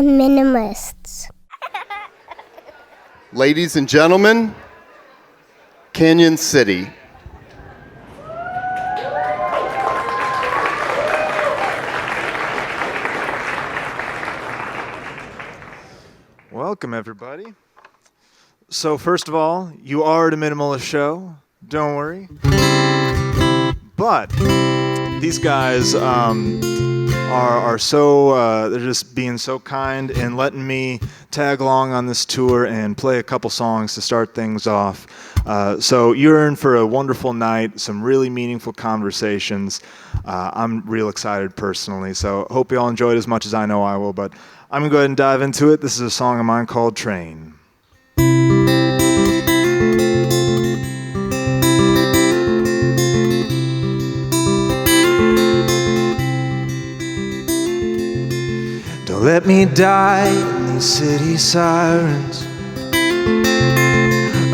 Minimalists. Ladies and gentlemen, Canyon City. Welcome, everybody. So first of all, you are the Minimalist Show. Don't worry. But these guys are so, they're just being so kind and letting me tag along on this tour and play a couple songs to start things off. So you're in for a wonderful night, some really meaningful conversations. I'm real excited personally, so hope you all enjoy it as much as I know I will, but I'm going to go ahead and dive into it. This is a song of mine called Train. Don't let me die in these city sirens,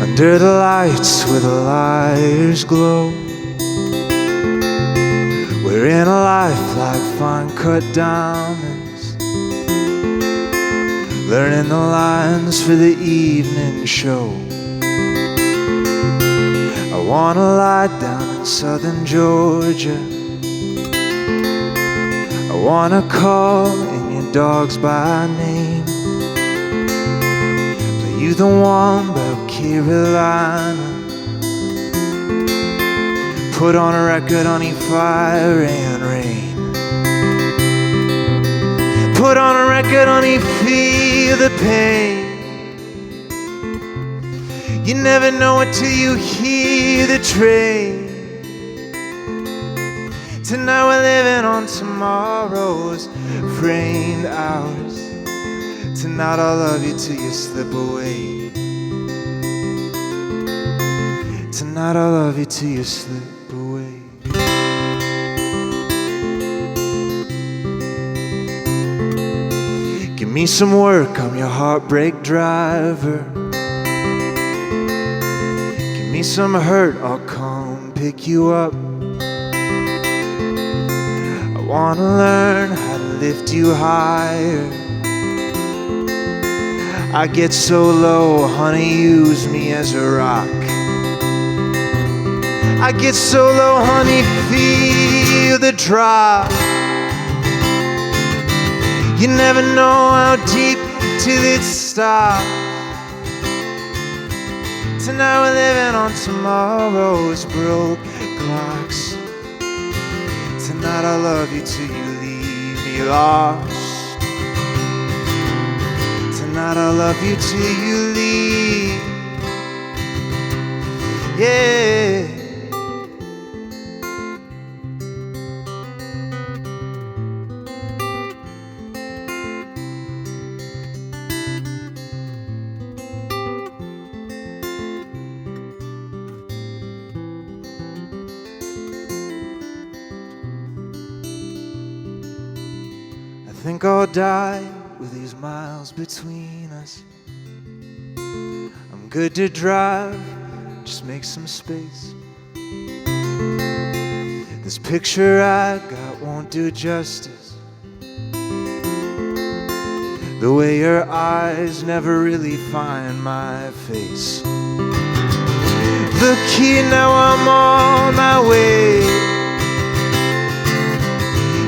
under the lights where the liars glow. We're in a life like fine cut diamonds, learning the lines for the evening show. I wanna lie down in southern Georgia, I wanna call in your dogs by name, play you the one about Carolina, put on a record, honey, fire and rain. Put on a record, honey, feel the pain. You never know it till you hear the train. Tonight we're living on tomorrow's framed hours. Tonight I'll love you till you slip away. Tonight I'll love you till you slip away. Give me some work, I'm your heartbreak driver. Give me some hurt, I'll come pick you up. I wanna learn how to lift you higher. I get so low, honey, use me as a rock. I get so low, honey, feel the drop. You never know how deep till it stops. Tonight we're living on tomorrow's broke clocks. Tonight I'll love you till you leave me lost. Tonight I'll love you till you leave. Yeah. I think I'll die with these miles between us. I'm good to drive, just make some space. This picture I got won't do justice. The way your eyes never really find my face. Look here, now I'm on my way.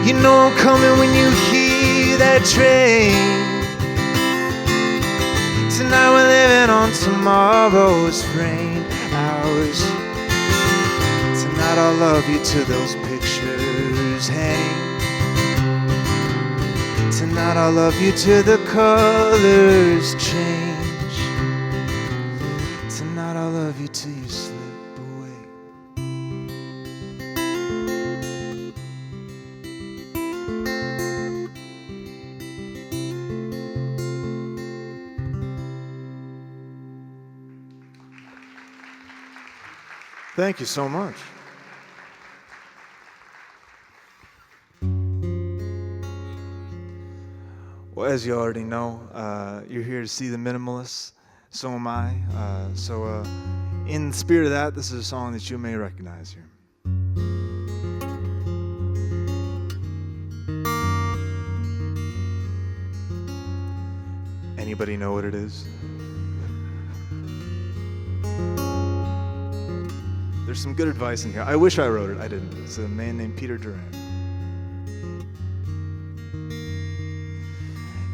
You know I'm coming when you hear that train. Tonight we're living on tomorrow's framed hours. Tonight I'll love you till those pictures hang. Tonight I'll love you till the colors change. Tonight I'll love you till you slip away. Thank you so much. Well, as you already know, you're here to see the Minimalists. So am I. In the spirit of that, this is a song that you may recognize here. Anybody know what it is? There's some good advice in here. I wish I wrote it. I didn't. It's a man named Peter Durant.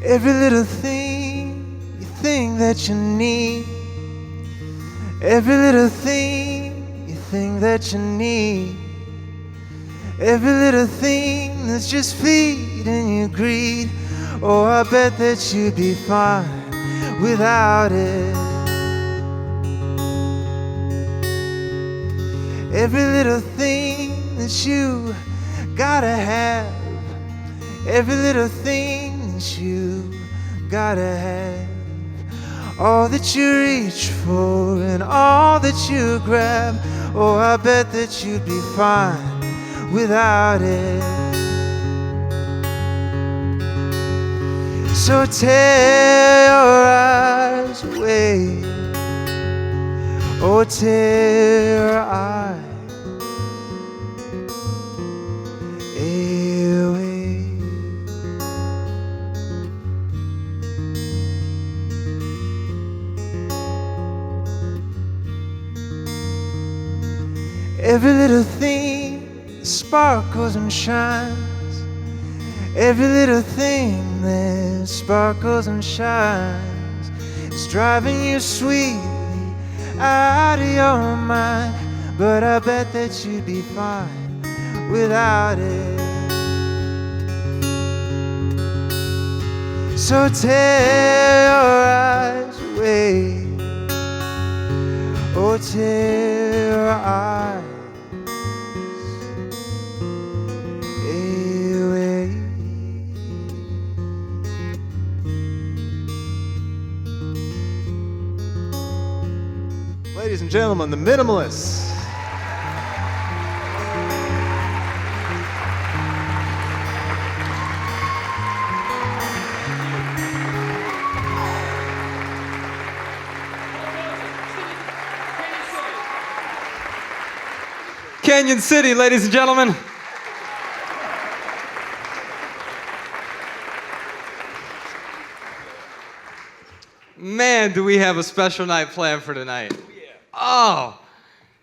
Every little thing you think that you need. Every little thing you think that you need. Every little thing that's just feeding your greed. Oh, I bet that you'd be fine without it. Every little thing that you gotta have. Every little thing that you gotta have. All that you reach for and all that you grab. Oh, I bet that you'd be fine without it. So tear your eyes away. Oh, tear your eyes away. Every little thing sparkles and shines. Every little thing that sparkles and shines is driving you sweetly out of your mind. But I bet that you'd be fine without it. So tear your eyes away. Oh, tear your eyes away. Ladies and gentlemen, the Minimalists. Canyon City, ladies and gentlemen. Man, do we have a special night planned for tonight. Oh,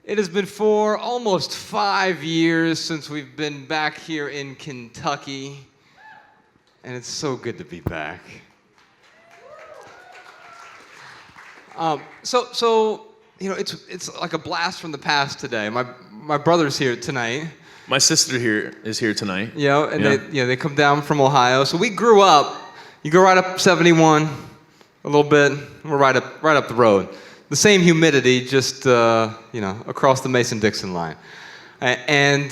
it has been for almost 5 years since we've been back here in Kentucky, and it's so good to be back. So you know, it's like a blast from the past today. My brother's here tonight. My sister is here tonight. You know, and they come down from Ohio. So we grew up. You go right up 71, a little bit. We're right up the road. The same humidity, just across the Mason-Dixon line. And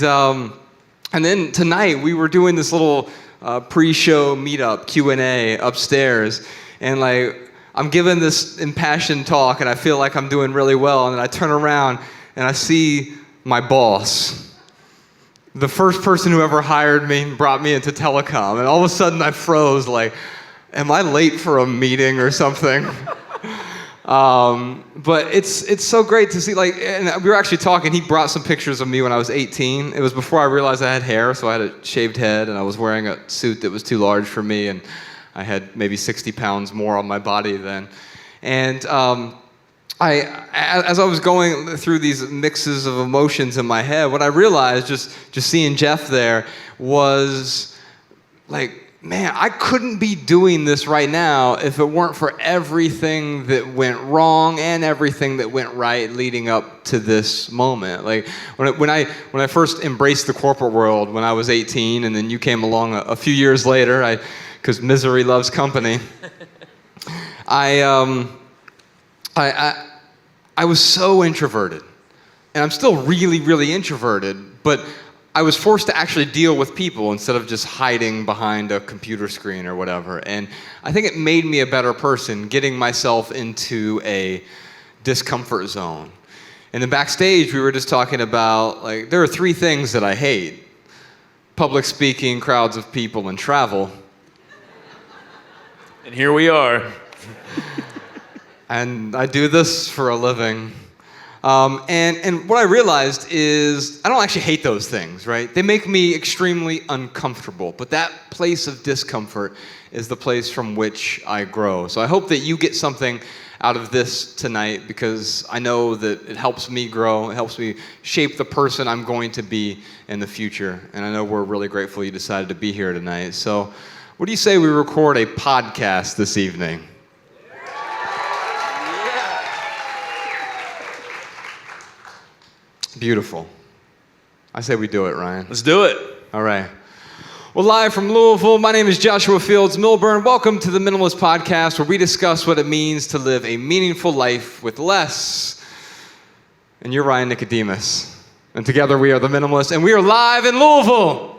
then tonight we were doing this little pre-show meetup Q&A upstairs, and like I'm giving this impassioned talk, and I feel like I'm doing really well, and then I turn around and I see my boss, the first person who ever hired me, brought me into telecom, and all of a sudden I froze, like, am I late for a meeting or something? But it's so great to see, like, and we were actually talking, he brought some pictures of me when I was 18. It was before I realized I had hair, so I had a shaved head, and I was wearing a suit that was too large for me, and I had maybe 60 pounds more on my body then. And as I was going through these mixes of emotions in my head, what I realized, just seeing Jeff there, was like, man, I couldn't be doing this right now if it weren't for everything that went wrong and everything that went right leading up to this moment. Like when I first embraced the corporate world when I was 18, and then you came along a few years later, because misery loves company. I was so introverted, and I'm still really, really introverted, but I was forced to actually deal with people instead of just hiding behind a computer screen or whatever. And I think it made me a better person, getting myself into a discomfort zone. And then backstage, we were just talking about, like, there are 3 things that I hate: public speaking, crowds of people, and travel. And here we are. And I do this for a living. And what I realized is I don't actually hate those things, right? They make me extremely uncomfortable, but that place of discomfort is the place from which I grow. So I hope that you get something out of this tonight, because I know that it helps me grow, it helps me shape the person I'm going to be in the future. And I know we're really grateful you decided to be here tonight. So what do you say we record a podcast this evening? Beautiful. I say we do it, Ryan. Let's do it. All right. Well, live from Louisville, my name is Joshua Fields Milburn. Welcome to the Minimalist Podcast, where we discuss what it means to live a meaningful life with less. And you're Ryan Nicodemus. And together we are the Minimalists, and we are live in Louisville.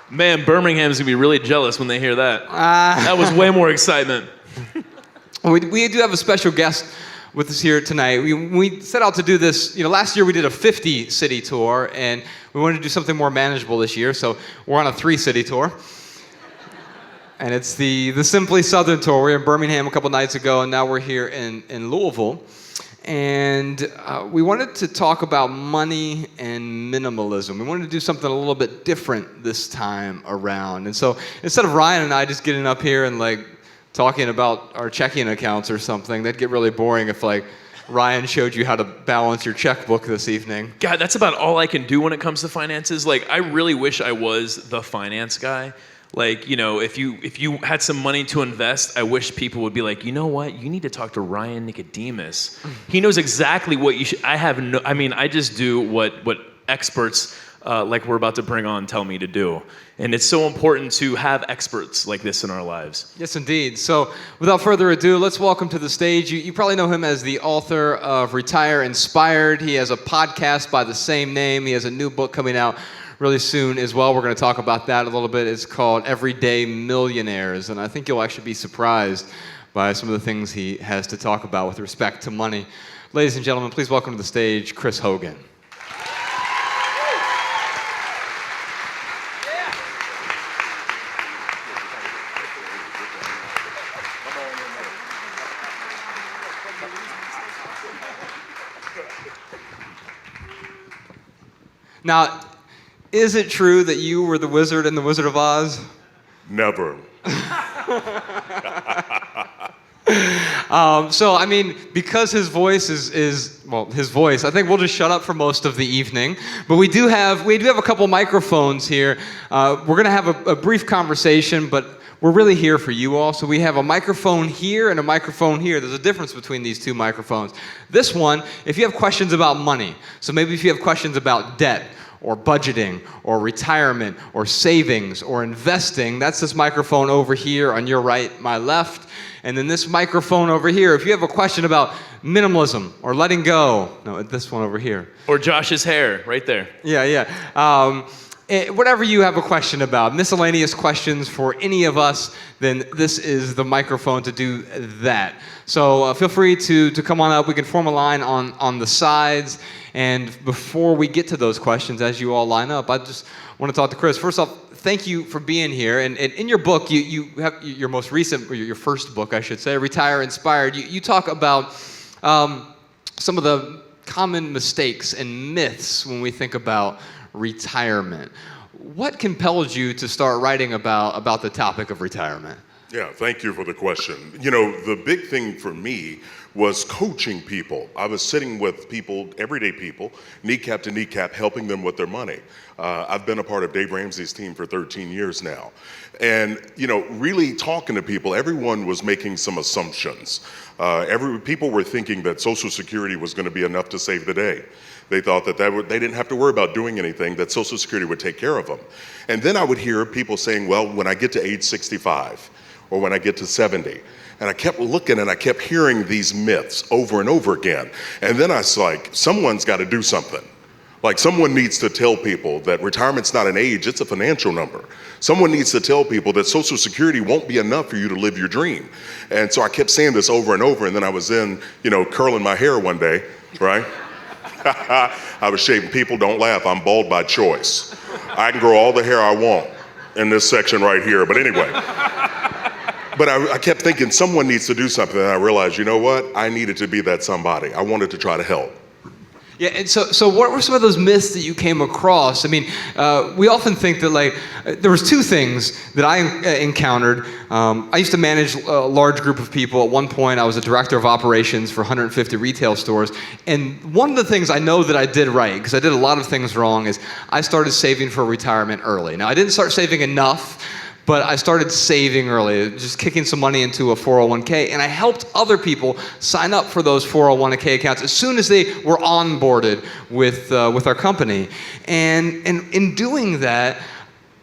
Man, Birmingham's going to be really jealous when they hear that. That was way more excitement. We do have a special guest with us here tonight. We set out to do this, last year we did a 50-city tour, and we wanted to do something more manageable this year, so we're on a 3-city tour. And it's the Simply Southern tour. We were in Birmingham a couple nights ago, and now we're here in Louisville. And we wanted to talk about money and minimalism. We wanted to do something a little bit different this time around. And so instead of Ryan and I just getting up here and talking about our checking accounts or something, that'd get really boring if Ryan showed you how to balance your checkbook this evening. God, that's about all I can do when it comes to finances. I really wish I was the finance guy. If you had some money to invest, I wish people would be like, you know what? You need to talk to Ryan Nicodemus. He knows exactly what you should. I just do what experts like we're about to bring on tell me to do. And it's so important to have experts like this in our lives. Yes, indeed. So without further ado, let's welcome to the stage. You probably know him as the author of Retire Inspired. He has a podcast by the same name. He has a new book coming out really soon as well. We're going to talk about that a little bit. It's called Everyday Millionaires. And I think you'll actually be surprised by some of the things he has to talk about with respect to money. Ladies and gentlemen, please welcome to the stage Chris Hogan. Now, is it true that you were the wizard in The Wizard of Oz? Never. Because his voice is his voice, I think we'll just shut up for most of the evening. But we do have a couple microphones here. We're going to have a brief conversation, but we're really here for you all. So we have a microphone here and a microphone here. There's a difference between these two microphones. This one, if you have questions about money, so maybe if you have questions about debt, or budgeting, or retirement, or savings, or investing, that's this microphone over here on your right, my left. And then this microphone over here, if you have a question about minimalism, or letting go, no, this one over here. Or Josh's hair, right there. Yeah. Whatever you have a question about, miscellaneous questions for any of us, then this is the microphone to do that. So feel free to come on up. We can form a line on the sides. And before we get to those questions, as you all line up, I just want to talk to Chris. First off, thank you for being here. And in your book, you have your most recent, or your first book, I should say, Retire Inspired. You talk about some of the common mistakes and myths when we think about retirement. What compelled you to start writing about the topic of retirement? Yeah, thank you for the question. The big thing for me was coaching people. I was sitting with people, everyday people, kneecap to kneecap, helping them with their money. I've been a part of Dave Ramsey's team for 13 years now. And, really talking to people, everyone was making some assumptions. People were thinking that Social Security was going to be enough to save the day. They thought that they didn't have to worry about doing anything, that Social Security would take care of them. And then I would hear people saying, well, when I get to age 65, or when I get to 70. And I kept looking and I kept hearing these myths over and over again. And then I was like, someone's got to do something. Someone needs to tell people that retirement's not an age, it's a financial number. Someone needs to tell people that Social Security won't be enough for you to live your dream. And so I kept saying this over and over, and then I was curling my hair one day, right? I was shaving. People don't laugh. I'm bald by choice. I can grow all the hair I want in this section right here. But anyway. But I kept thinking someone needs to do something. And I realized, you know what? I needed to be that somebody. I wanted to try to help. Yeah, and so what were some of those myths that you came across? I mean, we often think that there was two things that I encountered. I used to manage a large group of people. At one point, I was a director of operations for 150 retail stores. And one of the things I know that I did right, because I did a lot of things wrong, is I started saving for retirement early. Now, I didn't start saving enough, but I started saving early, just kicking some money into a 401k, and I helped other people sign up for those 401k accounts as soon as they were onboarded with our company. And in doing that,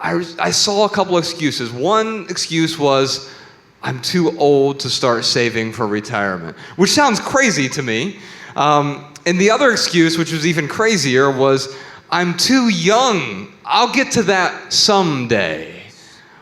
I saw a couple excuses. One excuse was, I'm too old to start saving for retirement, which sounds crazy to me. And the other excuse, which was even crazier, was, I'm too young. I'll get to that someday.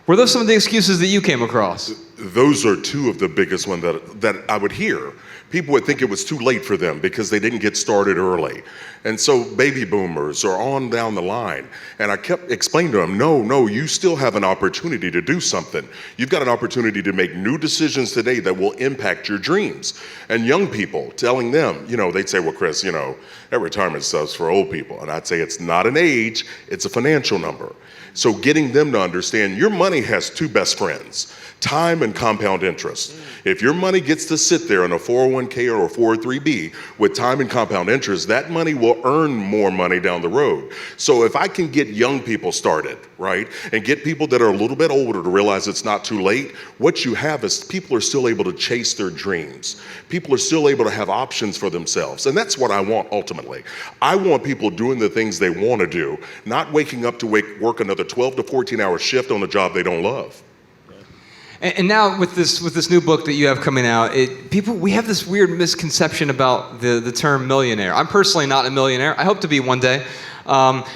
Were those some of the excuses that you came across? Those are two of the biggest ones that I would hear. People would think it was too late for them because they didn't get started early. And so baby boomers are on down the line. And I kept explaining to them, no, you still have an opportunity to do something. You've got an opportunity to make new decisions today that will impact your dreams. And young people, telling them, they'd say, well, Chris, that retirement stuff's for old people. And I'd say it's not an age, it's a financial number. So getting them to understand your money has two best friends, time and compound interest. If your money gets to sit there in a 401k or a 403b with time and compound interest, that money will earn more money down the road. So if I can get young people started, right, and get people that are a little bit older to realize it's not too late, what you have is people are still able to chase their dreams. People are still able to have options for themselves. And that's what I want ultimately. I want people doing the things they want to do, not waking up to work another 12 to 14 hour shift on a job they don't love. And now with this new book that you have coming out, we have this weird misconception about the term millionaire. I'm personally not a millionaire. I hope to be one day. But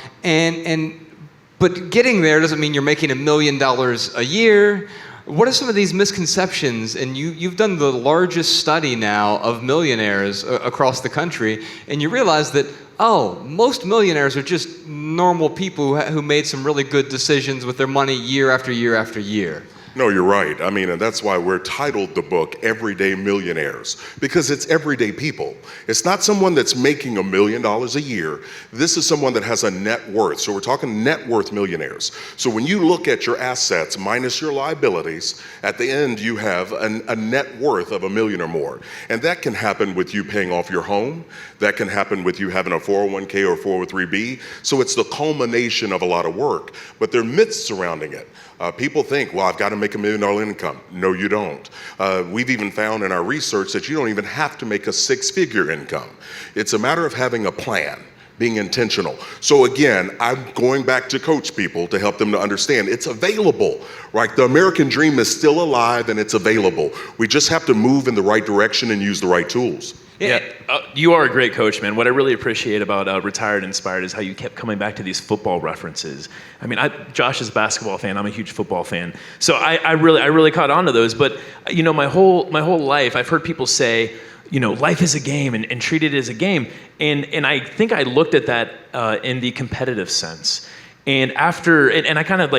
getting there doesn't mean you're making $1 million a year. What are some of these misconceptions? And you've done the largest study now of millionaires across the country, and you realize that, most millionaires are just normal people who made some really good decisions with their money year after year after year. No, you're right. And that's why we're titled the book Everyday Millionaires, because it's everyday people. It's not someone that's making $1 million a year. This is someone that has a net worth. So we're talking net worth millionaires. So when you look at your assets minus your liabilities, at the end you have a net worth of $1 million or more. And that can happen with you paying off your home. That can happen with you having a 401k or 403b. So it's the culmination of a lot of work, but there are myths surrounding it. People think, well, I've got to make $1 million income. No, you don't. We've even found in our research that you don't even have to make a 6-figure income. It's a matter of having a plan, being intentional. So again, I'm going back to coach people to help them to understand it's available, right? The American dream is still alive and it's available. We just have to move in the right direction and use the right tools. Yeah, you are a great coach, man. What I really appreciate about Retired Inspired is how you kept coming back to these football references. Josh is a basketball fan. I'm a huge football fan. So I really caught on to those. But my whole life, I've heard people say, life is a game and treat it as a game. And I think I looked at that in the competitive sense. And I kind of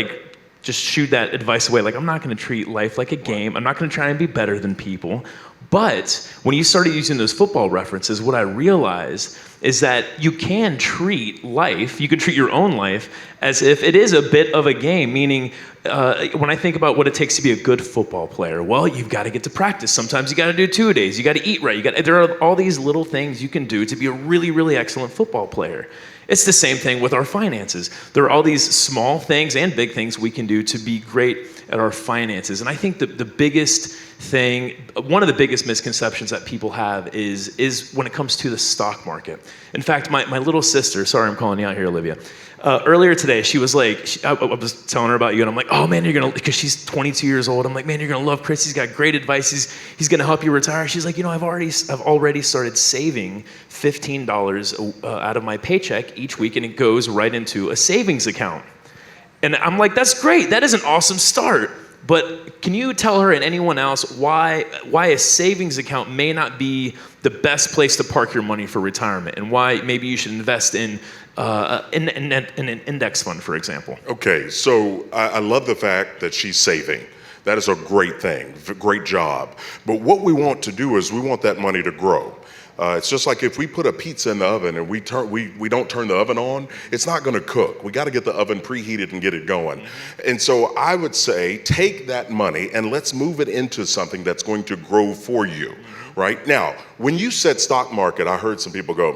just shooed that advice away. I'm not going to treat life like a game. I'm not going to try and be better than people. But when you started using those football references, what I realized is that you can treat life, you can treat your own life as if it is a bit of a game, meaning when I think about what it takes to be a good football player, well, you've got to get to practice. Sometimes you got to do 2-a-days, you got to eat right. There are all these little things you can do to be a really, really excellent football player. It's the same thing with our finances. There are all these small things and big things we can do to be great at our finances. And I think the biggest thing, one of the biggest misconceptions that people have is when it comes to the stock market. In fact, my little sister, sorry I'm calling you out here, Olivia, earlier today, she was like, I was telling her about you, and I'm like, oh man, you're gonna, because she's 22 years old, I'm like, man, you're gonna love Chris, he's got great advice, he's gonna help you retire. She's like, I've already started saving $15 out of my paycheck each week, and it goes right into a savings account. And I'm like, that's great, that is an awesome start. But can you tell her and anyone else why a savings account may not be the best place to park your money for retirement, and why maybe you should invest in an index fund, for example? Okay, so I love the fact that she's saving. That is a great thing, great job. But what we want to do is we want that money to grow. It's just like if we put a pizza in the oven and we don't turn the oven on, it's not going to cook. We got to get the oven preheated and get it going. And so I would say take that money and let's move it into something that's going to grow for you. Right? Now, when you said stock market, I heard some people go,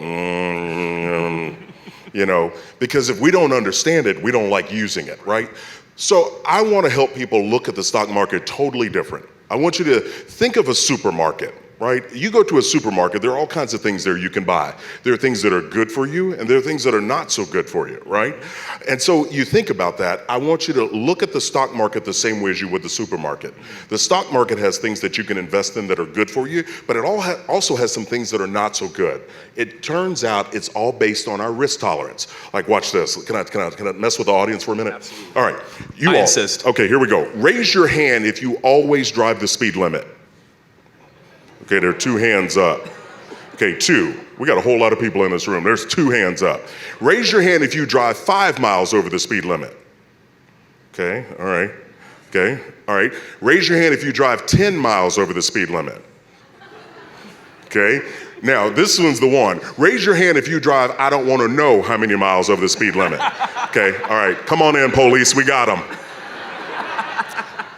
because if we don't understand it, we don't like using it, right? So I want to help people look at the stock market totally different. I want you to think of a supermarket. Right? You go to a supermarket, there are all kinds of things there you can buy. There are things that are good for you, and there are things that are not so good for you, right? And so you think about that. I want you to look at the stock market the same way as you would the supermarket. The stock market has things that you can invest in that are good for you, but it also has some things that are not so good. It turns out it's all based on our risk tolerance. Like, watch this. Can I mess with the audience for a minute? Absolutely. All right. I insist. Okay, here we go. Raise your hand if you always drive the speed limit. Okay, there are 2 hands up. Okay, 2. We got a whole lot of people in this room. There's 2 hands up. Raise your hand if you drive 5 miles over the speed limit. Okay, all right. Okay, all right. Raise your hand if you drive 10 miles over the speed limit. Okay, now this one's the one. Raise your hand if you drive, I don't want to know how many miles over the speed limit. Okay, all right. Come on in, police. We got them.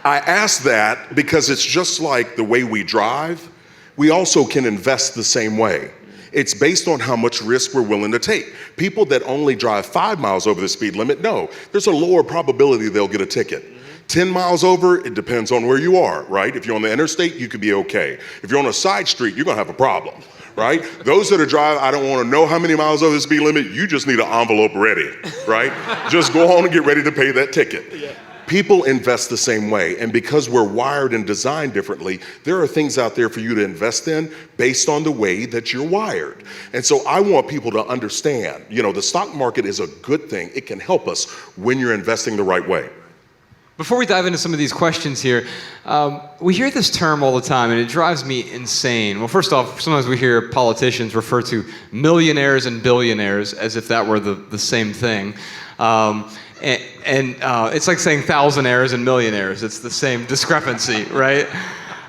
I ask that because it's just like the way we drive. We also can invest the same way. It's based on how much risk we're willing to take. People that only drive 5 miles over the speed limit, no, there's a lower probability they'll get a ticket. 10 miles over, it depends on where you are, right? If you're on the interstate, you could be okay. If you're on a side street, you're gonna have a problem, right? Those that are driving, I don't wanna know how many miles over the speed limit, you just need an envelope ready, right? Just go on and get ready to pay that ticket. Yeah. People invest the same way, and because we're wired and designed differently, there are things out there for you to invest in based on the way that you're wired. And so I want people to understand, the stock market is a good thing. It can help us when you're investing the right way. Before we dive into some of these questions here, we hear this term all the time, and it drives me insane. Well, first off, sometimes we hear politicians refer to millionaires and billionaires as if that were the same thing. And it's like saying thousandaires and millionaires. It's the same discrepancy, right?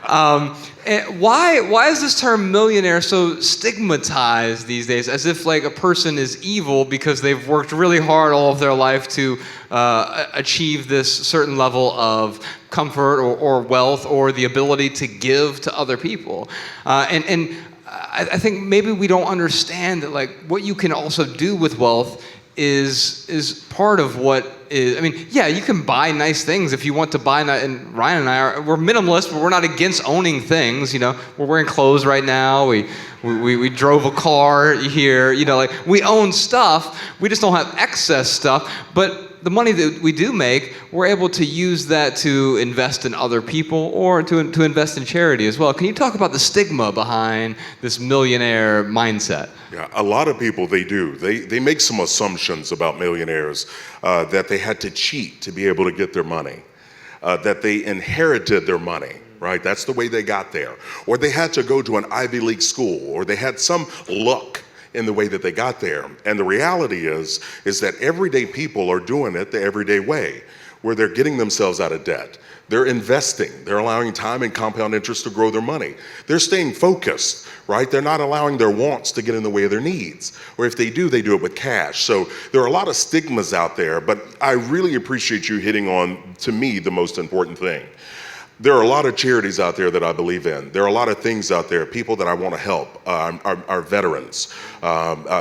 And why is this term millionaire so stigmatized these days, as if like a person is evil because they've worked really hard all of their life to achieve this certain level of comfort or wealth or the ability to give to other people? And I think maybe we don't understand that like what you can also do with wealth is part of what is, I mean, yeah, you can buy nice things if you want to buy, and Ryan and we're minimalists, but we're not against owning things, We're wearing clothes right now, we drove a car here, we own stuff, we just don't have excess stuff, but the money that we do make, we're able to use that to invest in other people or to invest in charity as well. Can you talk about the stigma behind this millionaire mindset? Yeah, a lot of people, they do. They make some assumptions about millionaires, that they had to cheat to be able to get their money, that they inherited their money, right? That's the way they got there. Or they had to go to an Ivy League school, or they had some luck in the way that they got there. And the reality is that everyday people are doing it the everyday way, where they're getting themselves out of debt. They're investing. They're allowing time and compound interest to grow their money. They're staying focused, right? They're not allowing their wants to get in the way of their needs. Or if they do, they do it with cash. So there are a lot of stigmas out there, but I really appreciate you hitting on, to me, the most important thing. There are a lot of charities out there that I believe in. There are a lot of things out there, people that I want to help, our veterans,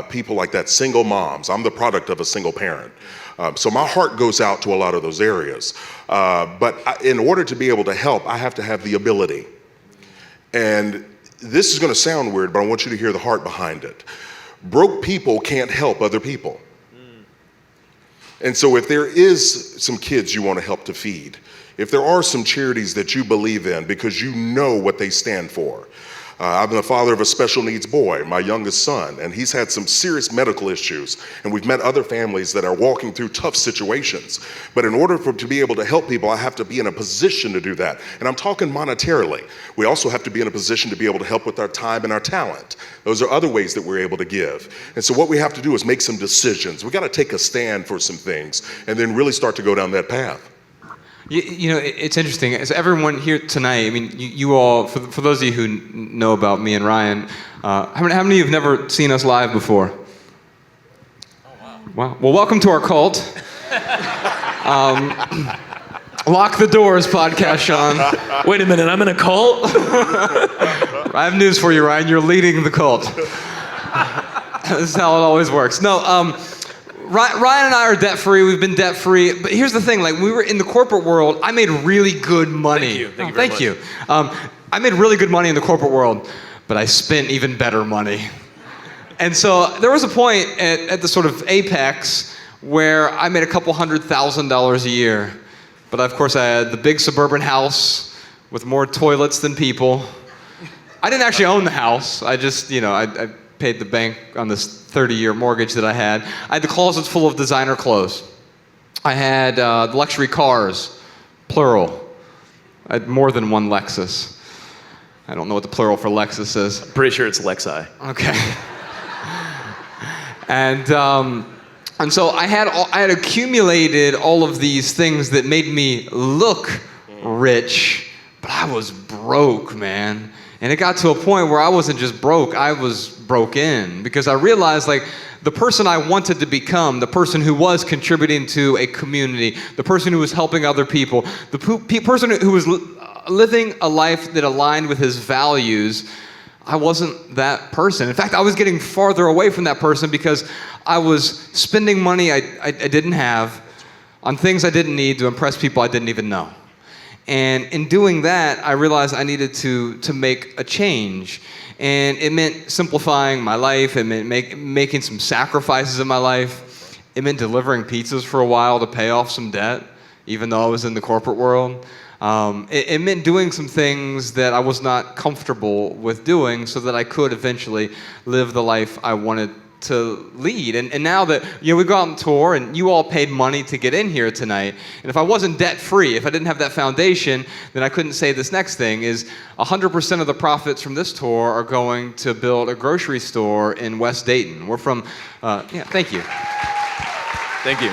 people like that, single moms. I'm the product of a single parent. So my heart goes out to a lot of those areas. But in order to be able to help, I have to have the ability. And this is going to sound weird, but I want you to hear the heart behind it. Broke people can't help other people. And so if there is some kids you want to help to feed, if there are some charities that you believe in because you know what they stand for, I'm the father of a special needs boy, my youngest son, and he's had some serious medical issues. And we've met other families that are walking through tough situations. But in order to be able to help people, I have to be in a position to do that. And I'm talking monetarily. We also have to be in a position to be able to help with our time and our talent. Those are other ways that we're able to give. And so what we have to do is make some decisions. We got to take a stand for some things and then really start to go down that path. You know, it's interesting. As everyone here tonight, I mean, you all, for those of you who know about me and Ryan, how many of you have never seen us live before? Oh, wow. Well, welcome to our cult. Lock the doors, podcast, Sean. Wait a minute, I'm in a cult? I have news for you, Ryan. You're leading the cult. This is how it always works. No, Ryan and I are debt-free. We've been debt-free. But here's the thing. Like, we were in the corporate world. I made really good money. Thank you very much. I made really good money in the corporate world, but I spent even better money. And so there was a point at the sort of apex where I made a couple $100,000 a year. But of course, I had the big suburban house with more toilets than people. I didn't actually own the house. I just, I paid the bank on this 30-year mortgage that I had. I had the closets full of designer clothes. I had luxury cars, plural. I had more than one Lexus. I don't know what the plural for Lexus is. I'm pretty sure it's Lexi. Okay. And so I had accumulated all of these things that made me look rich, but I was broke, man. And it got to a point where I wasn't just broke, I was broken, because I realized, like, the person I wanted to become, the person who was contributing to a community, the person who was helping other people, the person who was living a life that aligned with his values, I wasn't that person. In fact, I was getting farther away from that person because I was spending money I didn't have on things I didn't need to impress people I didn't even know. And in doing that, I realized I needed to make a change. And it meant simplifying my life. It meant making some sacrifices in my life. It meant delivering pizzas for a while to pay off some debt, even though I was in the corporate world. It meant doing some things that I was not comfortable with doing so that I could eventually live the life I wanted to lead. And now that, we go out on tour and you all paid money to get in here tonight, and if I wasn't debt-free, if I didn't have that foundation, then I couldn't say this next thing is 100% of the profits from this tour are going to build a grocery store in West Dayton. We're from, thank you. Thank you.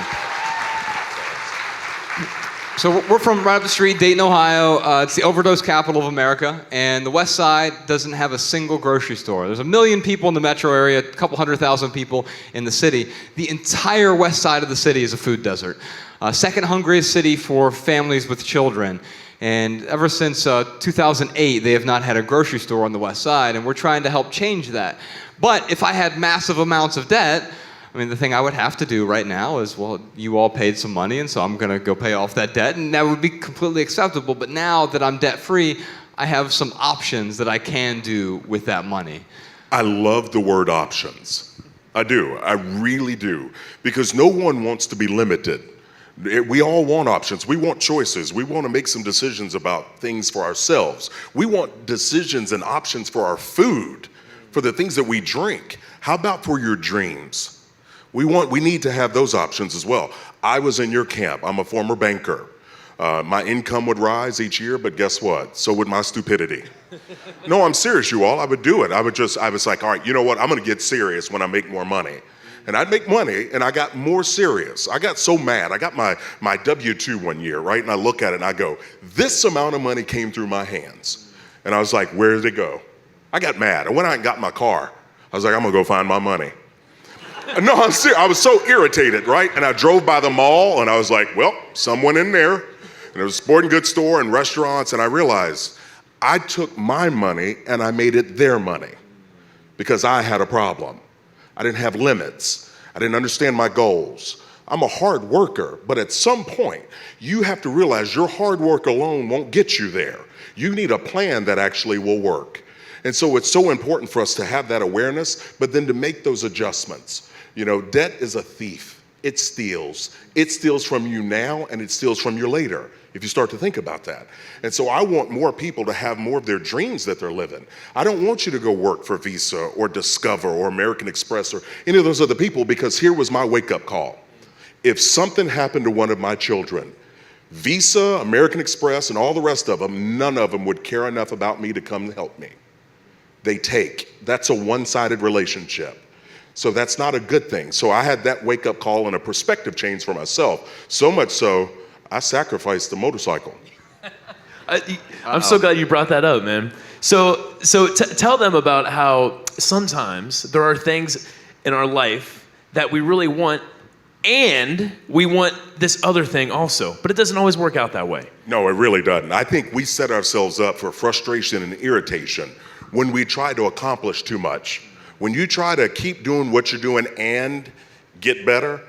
So we're from right up the street, Dayton, Ohio. It's the overdose capital of America, and the West Side doesn't have a single grocery store. There's 1 million people in the metro area, a couple 100,000 people in the city. The entire west side of the city is a food desert. Second hungriest city for families with children. And ever since 2008, they have not had a grocery store on the west side, and we're trying to help change that. But if I had massive amounts of debt, the thing I would have to do right now is, well, you all paid some money, and so I'm going to go pay off that debt, and that would be completely acceptable. But now that I'm debt-free, I have some options that I can do with that money. I love the word options. I do. I really do. Because no one wants to be limited. We all want options. We want choices. We want to make some decisions about things for ourselves. We want decisions and options for our food, for the things that we drink. How about for your dreams? We need to have those options as well. I was in your camp. I'm a former banker. My income would rise each year, but guess what? So would my stupidity. No, I'm serious, you all. I would do it. I was like, all right, you know what? I'm going to get serious when I make more money. And I'd make money, and I got more serious. I got so mad. I got my W-2 one year, right? And I look at it, and I go, this amount of money came through my hands. And I was like, where did it go? I got mad. I went out and got my car. I was like, I'm going to go find my money. No, I'm serious. I was so irritated, right? And I drove by the mall, and I was like, well, someone in there. And there was a sporting goods store and restaurants, and I realized I took my money and I made it their money because I had a problem. I didn't have limits. I didn't understand my goals. I'm a hard worker, but at some point, you have to realize your hard work alone won't get you there. You need a plan that actually will work. And so it's so important for us to have that awareness, but then to make those adjustments. Debt is a thief. it steals. It steals from you now and it steals from you later, if you start to think about that. And so I want more people to have more of their dreams that they're living. I don't want you to go work for Visa or Discover or American Express or any of those other people, because here was my wake-up call. If something happened to one of my children, Visa, American Express, and all the rest of them, none of them would care enough about me to come help me. They take. That's a one-sided relationship. So that's not a good thing. So I had that wake-up call and a perspective change for myself. So much so, I sacrificed the motorcycle. I'm so glad you brought that up, man. So tell them about how sometimes there are things in our life that we really want, and we want this other thing also, but it doesn't always work out that way. No, it really doesn't. I think we set ourselves up for frustration and irritation when we try to accomplish too much. When you try to keep doing what you're doing and get better,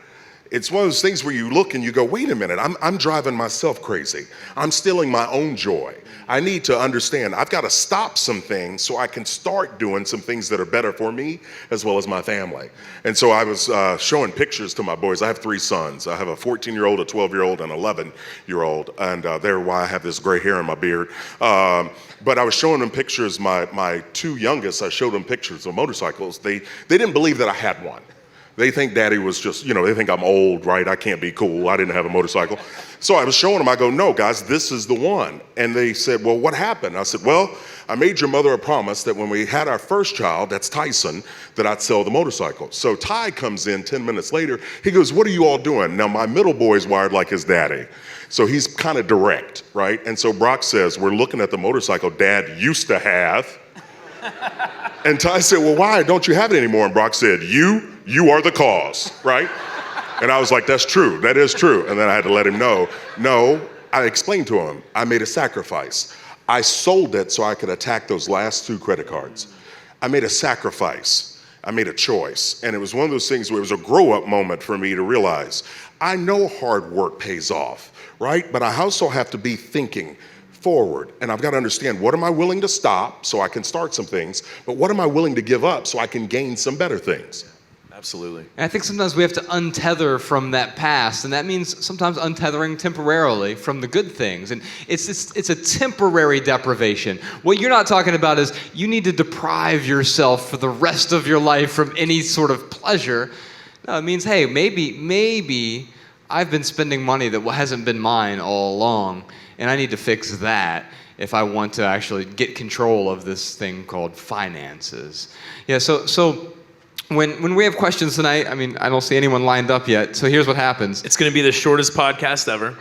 it's one of those things where you look and you go, wait a minute, I'm driving myself crazy. I'm stealing my own joy. I need to understand, I've got to stop some things so I can start doing some things that are better for me as well as my family. And so I was showing pictures to my boys. I have 3 sons. I have a 14-year-old, a 12-year-old, and an 11-year-old. And they're why I have this gray hair in my beard. But I was showing them pictures, my 2 youngest, I showed them pictures of motorcycles. They didn't believe that I had one. They think daddy was just, they think I'm old, right? I can't be cool. I didn't have a motorcycle. So I was showing them, I go, no, guys, this is the one. And they said, well, what happened? I said, well, I made your mother a promise that when we had our first child, that's Tyson, that I'd sell the motorcycle. So Ty comes in 10 minutes later. He goes, what are you all doing? Now, my middle boy's wired like his daddy. So he's kind of direct, right? And so Brock says, we're looking at the motorcycle Dad used to have. And Ty said, well, why don't you have it anymore? And Brock said, you are the cause, right? And I was like, that's true, that is true. And then I had to let him know, no, I explained to him, I made a sacrifice. I sold it so I could attack those last 2 credit cards. I made a sacrifice. I made a choice. And it was one of those things where it was a grow-up moment for me to realize, I know hard work pays off, right? But I also have to be thinking forward. And I've got to understand, what am I willing to stop so I can start some things, but what am I willing to give up so I can gain some better things? Absolutely. And I think sometimes we have to untether from that past, and that means sometimes untethering temporarily from the good things. And it's a temporary deprivation. What you're not talking about is you need to deprive yourself for the rest of your life from any sort of pleasure. No, it means, hey, maybe I've been spending money that hasn't been mine all along, and I need to fix that if I want to actually get control of this thing called finances. Yeah, so when we have questions tonight, I mean, I don't see anyone lined up yet, so here's what happens. It's going to be the shortest podcast ever.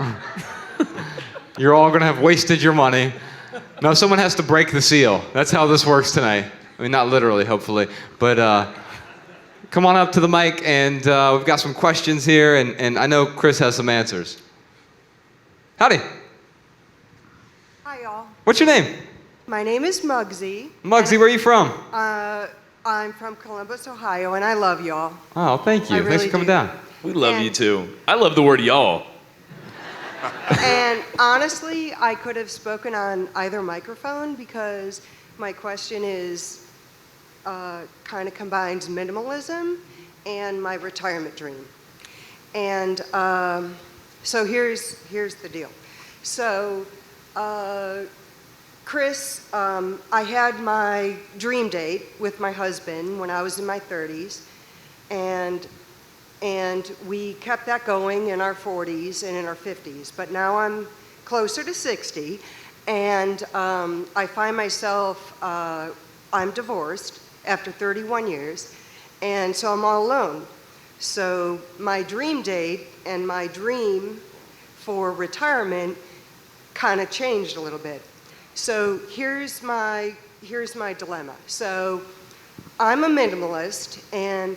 You're all going to have wasted your money. No, someone has to break the seal. That's how this works tonight. I mean, not literally, hopefully, but come on up to the mic, and we've got some questions here, and I know Chris has some answers. Howdy. Hi, y'all. What's your name? My name is Muggsy. Muggsy, where are you from? I'm from Columbus, Ohio, and I love y'all. Oh, thank you. I Thanks really for coming do. down. We love And- you too. I love the word y'all. And honestly, I could have spoken on either microphone because my question is kind of combines minimalism and my retirement dream. And so here's the deal. So Chris, I had my dream date with my husband when I was in my 30s, and we kept that going in our 40s and in our 50s. But now I'm closer to 60, and I find myself, I'm divorced after 31 years, and so I'm all alone. So my dream date and my dream for retirement kind of changed a little bit. So here's my dilemma. So I'm a minimalist, and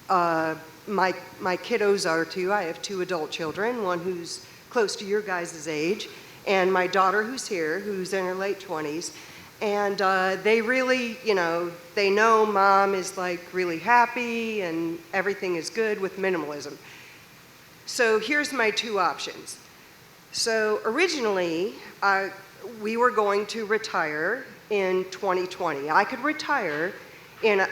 my kiddos are too. I have 2 adult children, one who's close to your guys' age, and my daughter who's here, who's in her late 20s. And they really, they know mom is like really happy and everything is good with minimalism. So here's my 2 options. So originally, we were going to retire in 2020. I could retire in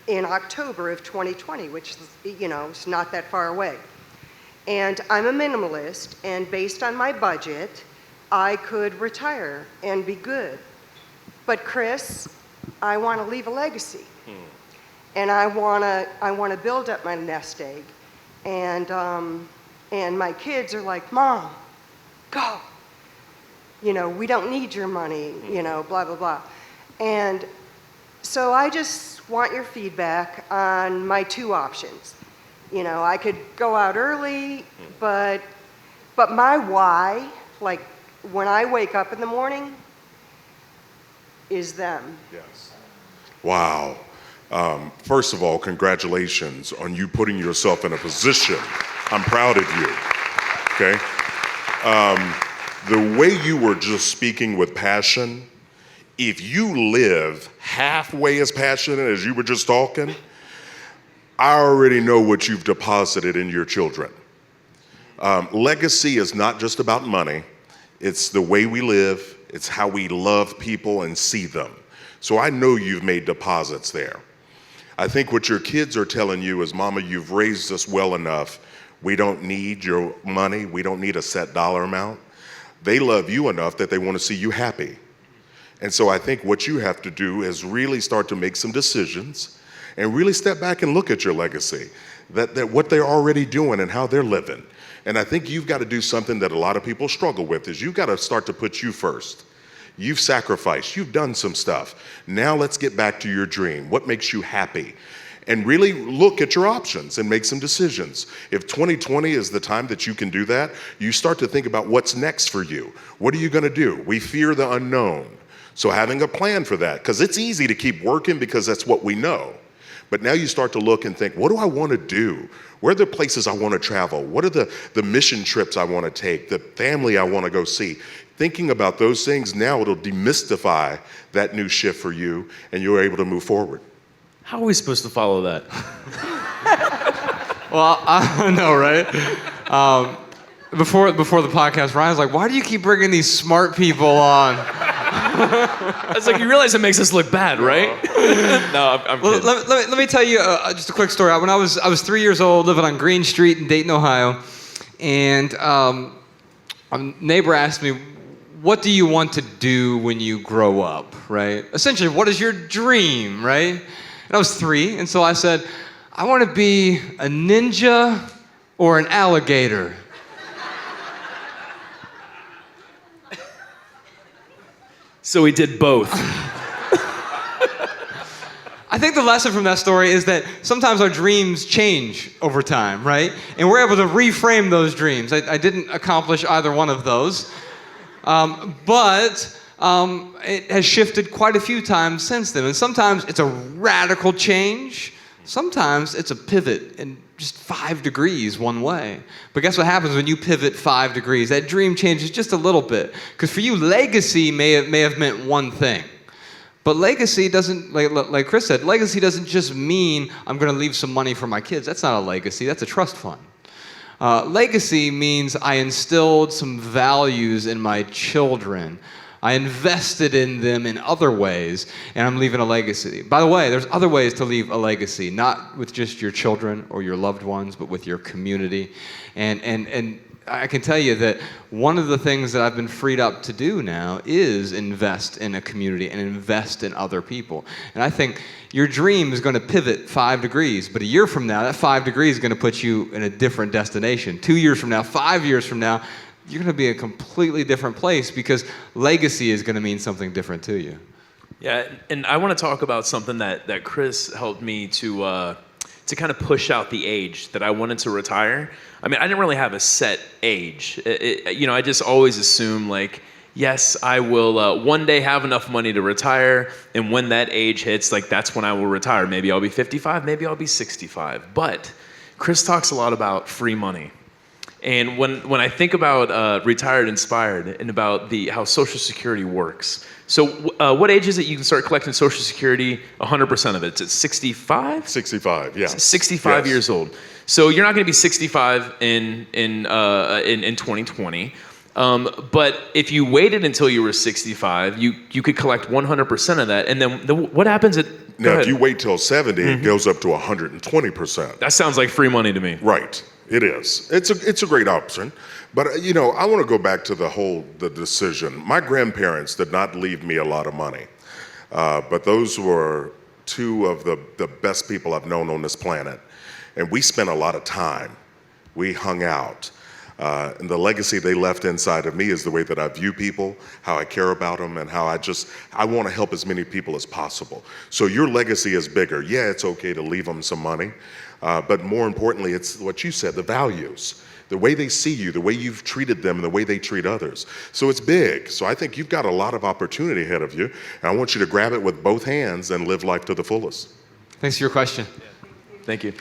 in October of 2020, which is not that far away. And I'm a minimalist, and based on my budget, I could retire and be good. But Chris, I want to leave a legacy. And I want to build up my nest egg. And my kids are like, Mom, go. We don't need your money, blah, blah, blah. And so I just want your feedback on my two options. I could go out early, but my why, like when I wake up in the morning, is them. Yes. Wow. First of all, congratulations on you putting yourself in a position. I'm proud of you. Okay? The way you were just speaking with passion, if you live halfway as passionate as you were just talking, I already know what you've deposited in your children. Legacy is not just about money. It's the way we live. It's how we love people and see them. So I know you've made deposits there. I think what your kids are telling you is, Mama, you've raised us well enough. We don't need your money. We don't need a set dollar amount. They love you enough that they want to see you happy. And so I think what you have to do is really start to make some decisions and really step back and look at your legacy, that what they're already doing and how they're living. And I think you've got to do something that a lot of people struggle with, is you've got to start to put you first. You've sacrificed, you've done some stuff. Now let's get back to your dream. What makes you happy? And really look at your options and make some decisions. If 2020 is the time that you can do that, you start to think about what's next for you. What are you gonna do? We fear the unknown. So having a plan for that, because it's easy to keep working because that's what we know. But now you start to look and think, what do I want to do? Where are the places I want to travel? What are the mission trips I want to take? The family I want to go see? Thinking about those things now, it'll demystify that new shift for you, and you're able to move forward. How are we supposed to follow that? Well, I know, right? Before the podcast, Ryan's like, why do you keep bringing these smart people on? It's like, you realize it makes us look bad, right? No, I'm kidding. Let me tell you just a quick story. When I was 3 years old, living on Green Street in Dayton, Ohio, and a neighbor asked me, what do you want to do when you grow up, right? Essentially, what is your dream, right? And I was 3, and so I said, I want to be a ninja or an alligator. So we did both. I think the lesson from that story is that sometimes our dreams change over time, right? And we're able to reframe those dreams. I didn't accomplish either one of those, but it has shifted quite a few times since then. And sometimes it's a radical change. Sometimes it's a pivot in just 5 degrees one way. But guess what happens when you pivot 5 degrees? That dream changes just a little bit. Because for you, legacy may have meant one thing. But legacy doesn't, like Chris said, legacy doesn't just mean I'm going to leave some money for my kids. That's not a legacy. That's a trust fund. Legacy means I instilled some values in my children. I invested in them in other ways, and I'm leaving a legacy. By the way, there's other ways to leave a legacy, not with just your children or your loved ones, but with your community. And I can tell you that one of the things that I've been freed up to do now is invest in a community and invest in other people. And I think your dream is going to pivot 5 degrees, but a year from now, that 5 degrees is going to put you in a different destination. 2 years from now, 5 years from now, you're going to be in a completely different place because legacy is going to mean something different to you. Yeah, and I want to talk about something that Chris helped me to kind of push out the age that I wanted to retire. I mean, I didn't really have a set age. I just always assumed, like, yes, I will one day have enough money to retire, and when that age hits, like, that's when I will retire. Maybe I'll be 55, maybe I'll be 65. But Chris talks a lot about free money. And when I think about Retired Inspired and about how Social Security works, so what age is it you can start collecting Social Security 100% of it? It's at 65? 65, yeah. 65 years old. So you're not going to be 65 in 2020. But if you waited until you were 65, you could collect 100% of that. And then what happens at... Now, if you wait till 70, it goes up to 120%. That sounds like free money to me. Right. It is. It's a great option. But, I want to go back to the decision. My grandparents did not leave me a lot of money. But those were two of the best people I've known on this planet. And we spent a lot of time. We hung out. And the legacy they left inside of me is the way that I view people, how I care about them, and how I want to help as many people as possible. So your legacy is bigger. Yeah, it's okay to leave them some money, but more importantly, it's what you said, the values, the way they see you, the way you've treated them, and the way they treat others. So it's big. So I think you've got a lot of opportunity ahead of you, and I want you to grab it with both hands and live life to the fullest. Thanks for your question. Thank you.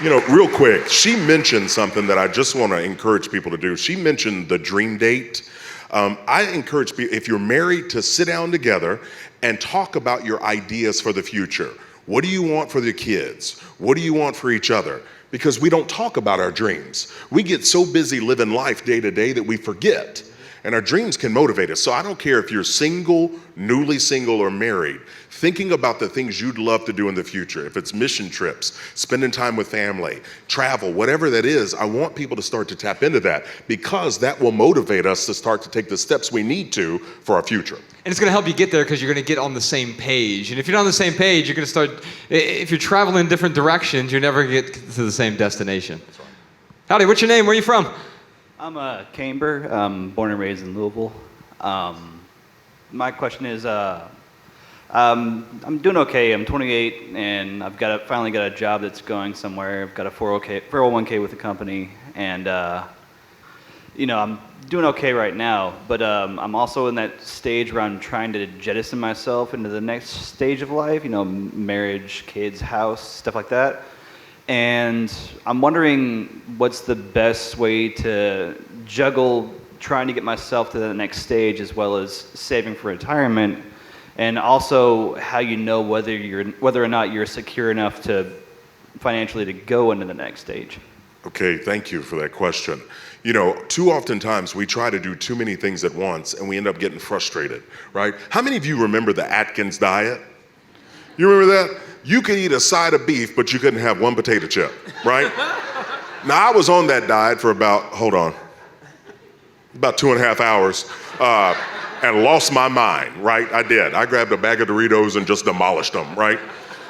Real quick, she mentioned something that I just want to encourage people to do. She mentioned the dream date. I encourage people, if you're married, to sit down together and talk about your ideas for the future. What do you want for the kids? What do you want for each other? Because we don't talk about our dreams. We get so busy living life day to day that we forget. And our dreams can motivate us. So I don't care if you're single, newly single, or married, thinking about the things you'd love to do in the future. If it's mission trips, spending time with family, travel, whatever that is, I want people to start to tap into that, because that will motivate us to start to take the steps we need to for our future. And it's going to help you get there because you're going to get on the same page. And if you're not on the same page, you're going to start, if you're traveling in different directions, you're never going to get to the same destination. That's right. Howdy, what's your name? Where are you from? I'm Camber, born and raised in Louisville. My question is, I'm doing okay. I'm 28, and I've finally got a job that's going somewhere. I've got a 401k with the company, and I'm doing okay right now. But I'm also in that stage where I'm trying to jettison myself into the next stage of life. Marriage, kids, house, stuff like that. And I'm wondering what's the best way to juggle trying to get myself to the next stage as well as saving for retirement, and also how you know whether or not you're secure enough to financially to go into the next stage. Okay, thank you for that question. Too oftentimes we try to do too many things at once and we end up getting frustrated, right? How many of you remember the Atkins diet? You remember that? You could eat a side of beef, but you couldn't have one potato chip, right? Now, I was on that diet for about 2.5 hours and lost my mind, right? I did. I grabbed a bag of Doritos and just demolished them, right?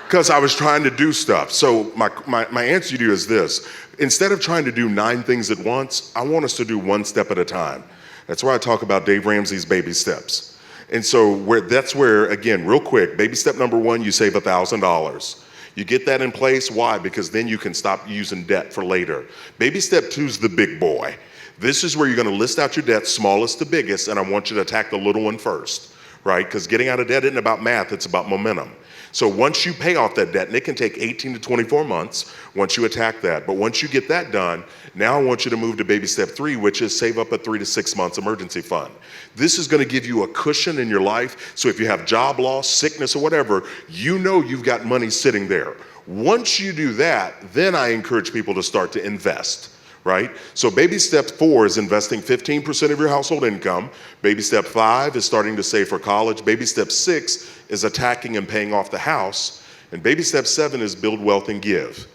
Because I was trying to do stuff. So my answer to you is this. Instead of trying to do 9 things at once, I want us to do one step at a time. That's why I talk about Dave Ramsey's baby steps. And so that's where, again, real quick, baby step number 1, you save $1,000. You get that in place. Why? Because then you can stop using debt for later. Baby step 2 is the big boy. This is where you're going to list out your debts, smallest to biggest, and I want you to attack the little one first, right? Because getting out of debt isn't about math, it's about momentum. So once you pay off that debt, and it can take 18 to 24 months once you attack that, but once you get that done, now I want you to move to baby step 3, which is save up a 3 to 6 months emergency fund. This is going to give you a cushion in your life, so if you have job loss, sickness, or whatever, you've got money sitting there. Once you do that, then I encourage people to start to invest. Right? So baby step 4 is investing 15% of your household income. Baby step 5 is starting to save for college. Baby step 6 is attacking and paying off the house. And baby step 7 is build wealth and give.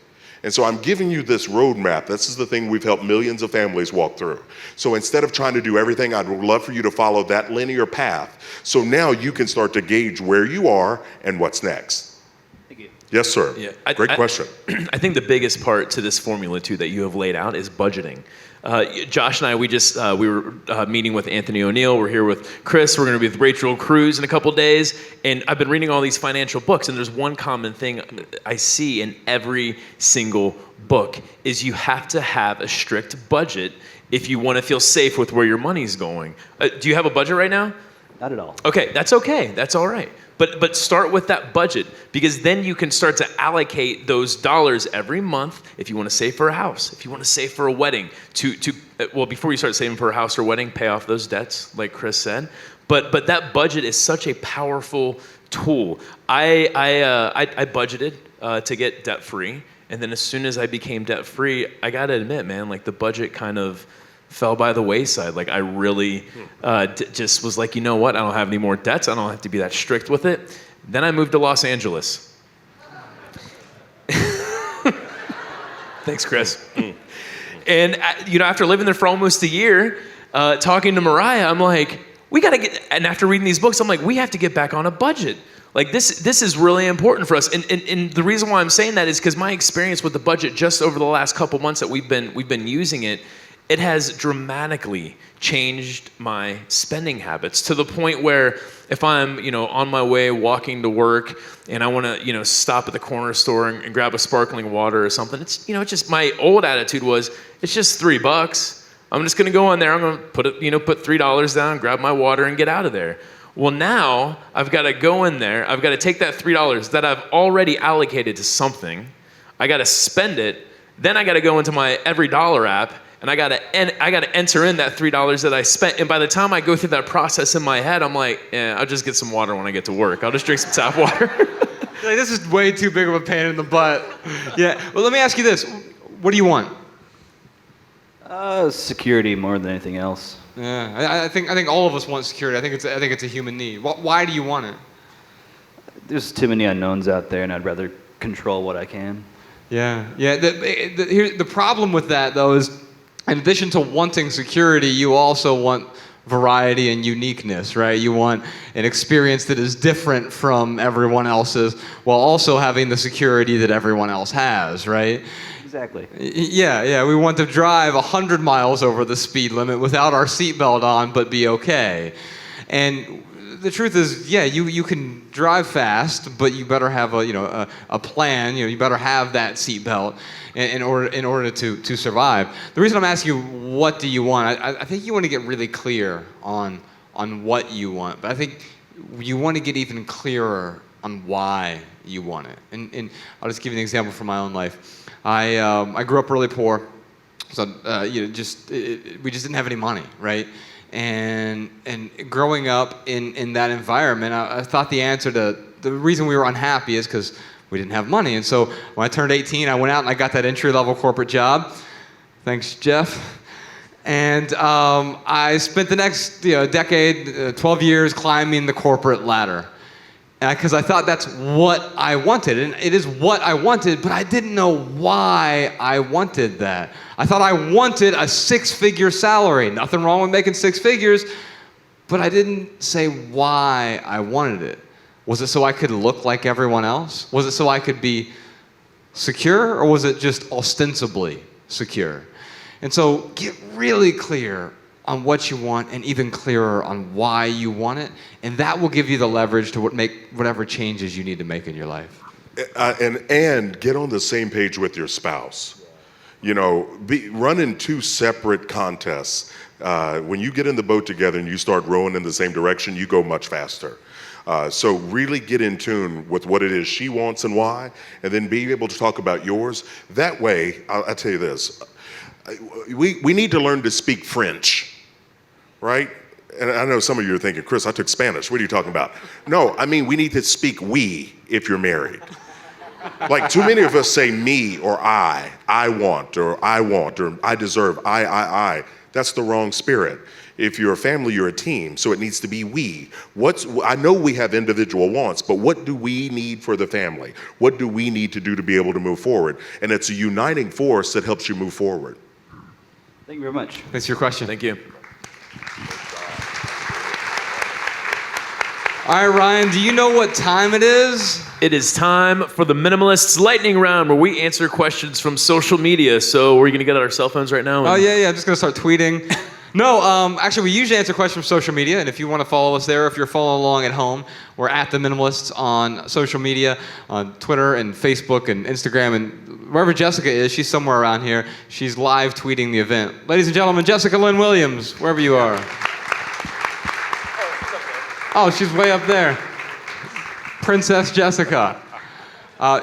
And so I'm giving you this roadmap. This is the thing we've helped millions of families walk through. So instead of trying to do everything, I'd love for you to follow that linear path. So now you can start to gauge where you are and what's next. Yes, sir. Yeah, Great question. I think the biggest part to this formula, too, that you have laid out is budgeting. Josh and I, we were meeting with Anthony O'Neill. We're here with Chris. We're going to be with Rachel Cruz in a couple days. And I've been reading all these financial books, and there's one common thing I see in every single book is you have to have a strict budget if you want to feel safe with where your money's going. Do you have a budget right now? Not at all. Okay, that's okay. That's all right. But start with that budget, because then you can start to allocate those dollars every month if you want to save for a house, if you want to save for a wedding, well, before you start saving for a house or wedding, pay off those debts, like Chris said. But that budget is such a powerful tool. I budgeted to get debt free, And then as soon as I became debt free, I got to admit, man, like the budget kind of fell by the wayside. Like I really just was like, you know what? I don't have any more debts. I don't have to be that strict with it. Then I moved to Los Angeles. Thanks, Chris. And after living there for almost a year, talking to Mariah, I'm like, we got to get, and after reading these books, I'm like, we have to get back on a budget. Like this is really important for us. And the reason why I'm saying that is because my experience with the budget just over the last couple months that we've been using it, it has dramatically changed my spending habits to the point where if I'm, on my way walking to work and I want to, stop at the corner store and grab a sparkling water or something, it's just my old attitude was, it's just $3. I'm just going to go in there. I'm going to put $3 down, grab my water and get out of there. Well, now I've got to go in there. I've got to take that $3 that I've already allocated to something. I got to spend it. Then I got to go into my Every Dollar app and I got to enter in that $3 that I spent. And by the time I go through that process in my head, I'm like, I'll just get some water when I get to work. I'll just drink some tap water. Like, this is way too big of a pain in the butt. Yeah. Well, let me ask you this. What do you want? Security more than anything else. Yeah, I think all of us want security. I think it's a human need. Why do you want it? There's too many unknowns out there, and I'd rather control what I can. Yeah. The problem with that, though, is in addition to wanting security, you also want variety and uniqueness, right? You want an experience that is different from everyone else's, while also having the security that everyone else has, right? Exactly. Yeah. We want to drive 100 miles over the speed limit without our seatbelt on, but be okay. And the truth is, you can drive fast, but you better have a plan. You better have that seatbelt in order to survive. The reason I'm asking you, what do you want? I think you want to get really clear on what you want, but I think you want to get even clearer on why you want it. And I'll just give you an example from my own life. I grew up really poor, so we just didn't have any money, right? And growing up in that environment, I thought the answer to the reason we were unhappy is because we didn't have money. And so when I turned 18, I went out and I got that entry-level corporate job. Thanks, Jeff. And I spent the next decade, 12 years, climbing the corporate ladder. Because I thought that's what I wanted, and it is what I wanted, but I didn't know why I wanted that. I thought I wanted a six-figure salary. Nothing wrong with making six figures, but I didn't say why I wanted it. Was it so I could look like everyone else? Was it so I could be secure, or was it just ostensibly secure? And so get really clear on what you want and even clearer on why you want it, and that will give you the leverage to make whatever changes you need to make in your life. And get on the same page with your spouse. Running two separate contests. When you get in the boat together and you start rowing in the same direction, you go much faster. So really get in tune with what it is she wants and why, and then be able to talk about yours. That way, I'll tell you this, we need to learn to speak French. Right? And I know some of you are thinking, Chris, I took Spanish. What are you talking about? No, I mean, we need to speak we if you're married. Like too many of us say me or I want, or I deserve, I. That's the wrong spirit. If you're a family, you're a team, so it needs to be we. I know we have individual wants, but what do we need for the family? What do we need to do to be able to move forward? And it's a uniting force that helps you move forward. Thank you very much. Thanks for your question. Thank you. All right, Ryan, do you know what time it is? It is time for the Minimalists Lightning Round, where we answer questions from social media. So we're going to get out our cell phones right now? Oh, yeah, I'm just going to start tweeting. No, actually, we usually answer questions from social media, and if you want to follow us there, if you're following along at home, we're at The Minimalists on social media, on Twitter and Facebook and Instagram, and wherever Jessica is, she's somewhere around here. She's live tweeting the event. Ladies and gentlemen, Jessica Lynn Williams, wherever you are. Oh, she's way up there. Princess Jessica.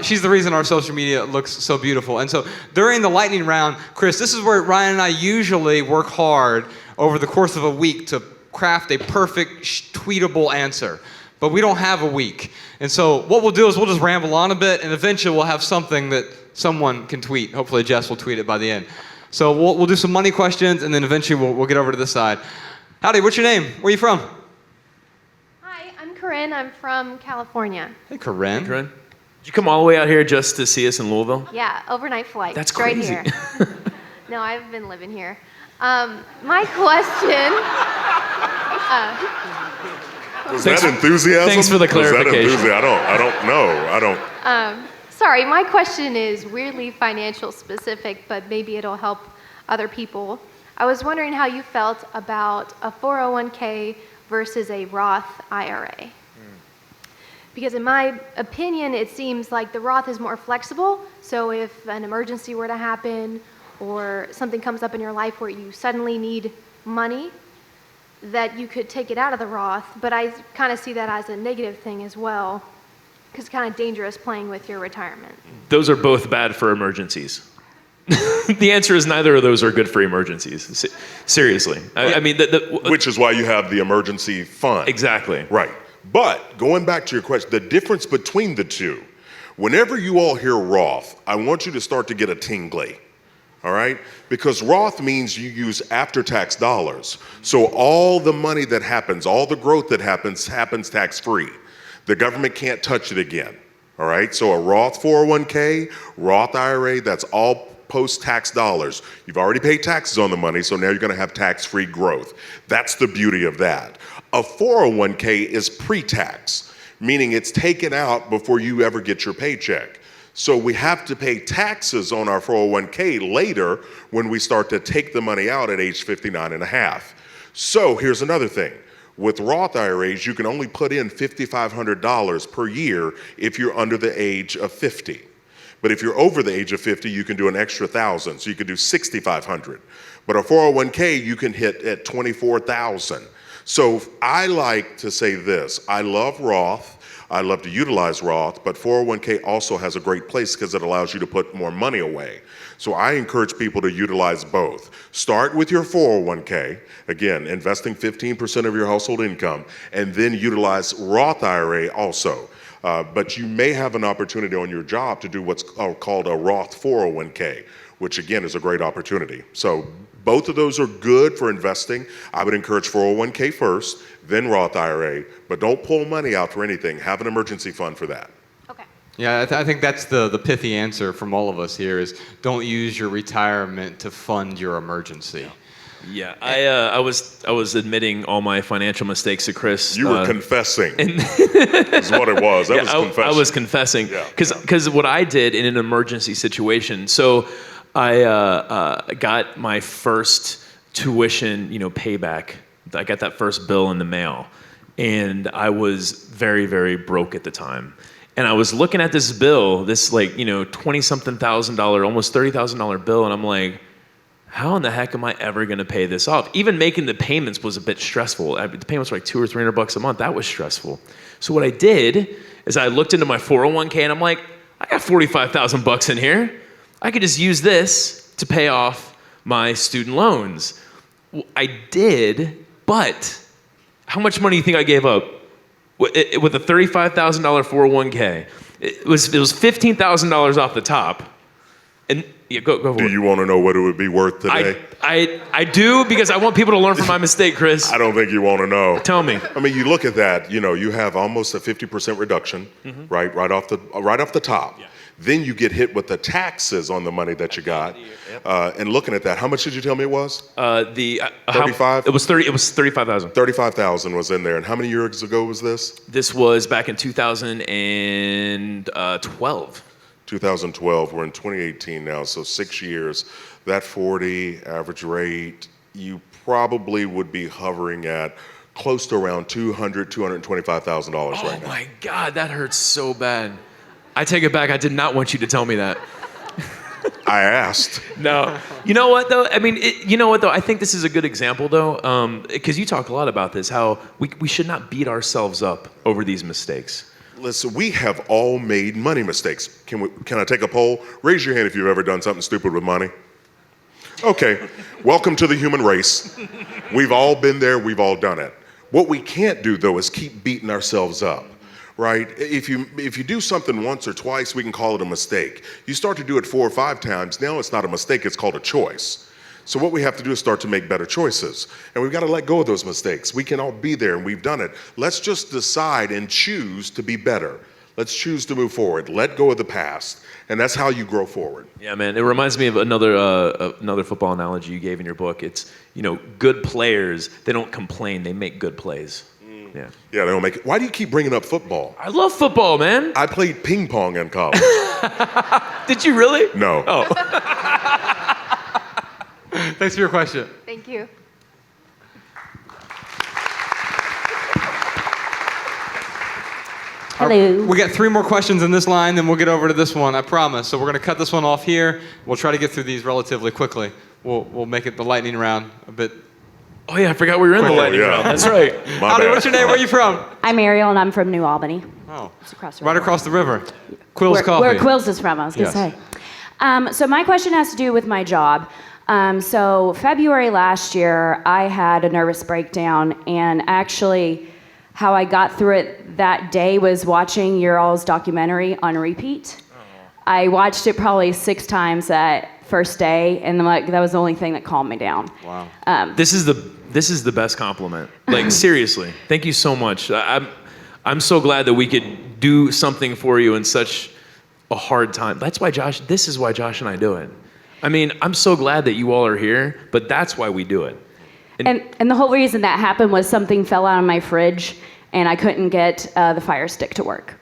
She's the reason our social media looks so beautiful. And so during the lightning round, Chris, this is where Ryan and I usually work hard over the course of a week to craft a perfect tweetable answer. but we don't have a week. And so what we'll do is we'll just ramble on a bit, and eventually we'll have something that someone can tweet. Hopefully Jess will tweet it by the end. So we'll do some money questions, and then eventually we'll get over to this side. Howdy, what's your name? Where are you from? Hi, I'm Corinne. I'm from California. Hey, Corinne. Corinne, did you come all the way out here just to see us in Louisville? Yeah, overnight flight. That's right crazy. here. No, I've been living here. My question. Was that enthusiasm? Thanks for the Was that clarification. enthusiasm? I don't know. Sorry, my question is weirdly financial specific, but maybe it'll help other people. I was wondering how you felt about a 401k versus a Roth IRA. Because in my opinion, it seems like the Roth is more flexible. So if an emergency were to happen or something comes up in your life where you suddenly need money, that you could take it out of the Roth. But I kind of see that as a negative thing as well, because it's kind of dangerous playing with your retirement. Those are both bad for emergencies. The answer is neither of those are good for emergencies. Seriously. I mean, Which is why you have the emergency fund. exactly. Right. But going back to your question, the difference between the two, whenever you all hear Roth, I want you to start to get a tingly. All right? Because Roth means you use after-tax dollars. So all the money that happens, all the growth that happens tax-free. The government can't touch it again. All right? So a Roth 401k, Roth IRA, that's all post-tax dollars. You've already paid taxes on the money, so now you're going to have tax-free growth. That's the beauty of that. A 401k is pre-tax, meaning it's taken out before you ever get your paycheck. So we have to pay taxes on our 401k later when we start to take the money out at age 59 and a half. So here's another thing. With Roth IRAs, you can only put in $5,500 per year if you're under the age of 50. But if you're over the age of 50, you can do an extra $1,000, so you can do $6,500. But a 401k, you can hit at $24,000. So I like to say this, I love Roth, I love to utilize Roth, but 401k also has a great place because it allows you to put more money away. So I encourage people to utilize both. Start with your 401k, again, investing 15% of your household income, and then utilize Roth IRA also. But you may have an opportunity on your job to do what's called a Roth 401k, which again is a great opportunity. So both of those are good for investing. I would encourage 401k first, then Roth IRA, but don't pull money out for anything. Have an emergency fund for that. Okay. Yeah, I think that's the pithy answer from all of us here is don't use your retirement to fund your emergency. Yeah, I was admitting all my financial mistakes to Chris. You were confessing, is what it was. That was confession. I was confessing, Yeah. because what I did in an emergency situation, so I got my first tuition, payback. I got that first bill in the mail, and I was very, very broke at the time. And I was looking at this bill, this $20-something thousand, almost $30,000 bill, and I'm like, how in the heck am I ever going to pay this off? Even making the payments was a bit stressful. The payments were like $200 or $300 a month. That was stressful. So what I did is I looked into my 401k and I'm like, I got $45,000 in here. I could just use this to pay off my student loans. Well, I did, but how much money do you think I gave up with a $35,000 401k? It was $15,000 off the top. And yeah, go for it. Do you want to know what it would be worth today? I do, because I want people to learn from my mistake, Chris. I don't think you want to know. Tell me. I mean, you look at that, you have almost a 50% reduction, right off the top. Yeah. Then you get hit with the taxes on the money that you got. And looking at that, how much did you tell me it was? 35? It was 35,000. 35,000 was in there. And how many years ago was this? This was back in 2012. 2012. We're in 2018 now, so 6 years. That 40 average rate, you probably would be hovering at close to around $225,000 right now. Oh my God, that hurts so bad. I take it back. I did not want you to tell me that. I asked. No. You know what, though? I mean, I think this is a good example, though, because you talk a lot about this, how we should not beat ourselves up over these mistakes. Listen, we have all made money mistakes. Can I take a poll? Raise your hand if you've ever done something stupid with money. Okay, welcome to the human race. We've all been there, we've all done it. What we can't do, though, is keep beating ourselves up. Right? If you do something once or twice, we can call it a mistake. You start to do it 4 or 5 times, now it's not a mistake, it's called a choice. So what we have to do is start to make better choices. And we've got to let go of those mistakes. We can all be there, and we've done it. Let's just decide and choose to be better. Let's choose to move forward. Let go of the past. And that's how you grow forward. Yeah, man. It reminds me of another football analogy you gave in your book. It's, good players, they don't complain, they make good plays. Yeah. Yeah, they don't make it. Why do you keep bringing up football? I love football, man. I played ping pong in college. Did you really? No. Oh. Thanks for your question. Thank you. Hello. We got 3 more questions in this line, then we'll get over to this one, I promise. So we're going to cut this one off here. We'll try to get through these relatively quickly. We'll make it the lightning round a bit. Oh, yeah, I forgot we were in the lightning round. That's right. My bad. What's your name? Where are you from? I'm Ariel, and I'm from New Albany. Oh, It's across the right river. across the river. Quill's Coffee. Where Quills is from, I was going to Yes. say. So my question has to do with my job. So February last year, I had a nervous breakdown, and actually how I got through it that day was watching your all's documentary on repeat. I watched it probably 6 times that first day, and that was the only thing that calmed me down. Wow. This is the best compliment. Like, seriously, thank you so much. I'm so glad that we could do something for you in such a hard time. This is why Josh and I do it. I mean, I'm so glad that you all are here, but that's why we do it. And the whole reason that happened was something fell out of my fridge, and I couldn't get the Fire Stick to work.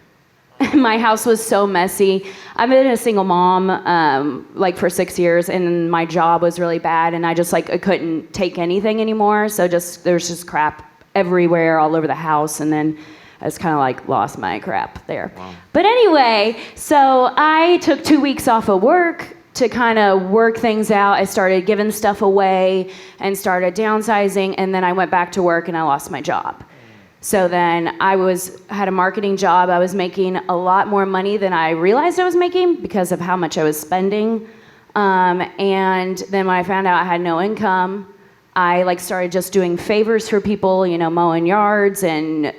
My house was so messy. I've been a single mom for 6 years, and my job was really bad, and I couldn't take anything anymore. So there's just crap everywhere, all over the house, and then I just kind of lost my crap there. Wow. But anyway, so I took 2 weeks off of work to kind of work things out. I started giving stuff away and started downsizing, and then I went back to work and I lost my job. So then I had a marketing job. I was making a lot more money than I realized I was making because of how much I was spending. And then when I found out I had no income, I started just doing favors for people, mowing yards and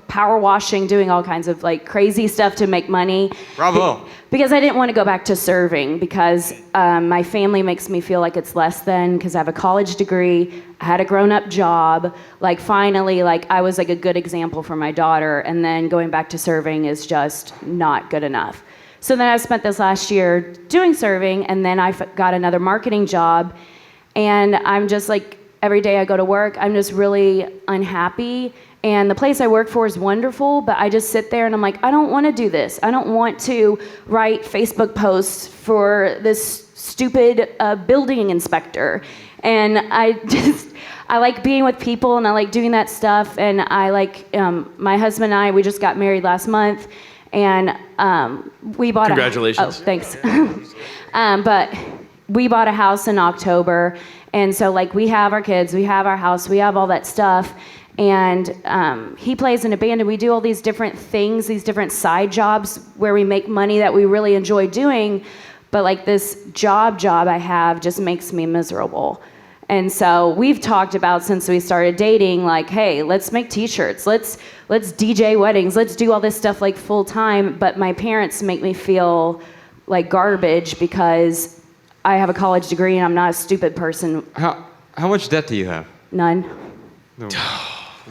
power washing, doing all kinds of crazy stuff to make money. Bravo. Because I didn't want to go back to serving because my family makes me feel like it's less than, because I have a college degree, I had a grown-up job. Finally, I was a good example for my daughter, and then going back to serving is just not good enough. So then I spent this last year doing serving, and then I got another marketing job. And I'm just every day I go to work, I'm just really unhappy. And the place I work for is wonderful, but I just sit there and I'm I don't want to do this. I don't want to write Facebook posts for this stupid building inspector. And I like being with people, and I like doing that stuff. And I my husband and I, we just got married last month, and we bought Congratulations. Oh, thanks. But we bought a house in October, and so we have our kids, we have our house, we have all that stuff, and he plays in a band, and we do all these different things, these different side jobs where we make money that we really enjoy doing, but this job I have just makes me miserable. And so we've talked about, since we started dating, hey, let's make t-shirts, let's DJ weddings, let's do all this stuff full time, but my parents make me feel like garbage because I have a college degree and I'm not a stupid person. How much debt do you have? None. No.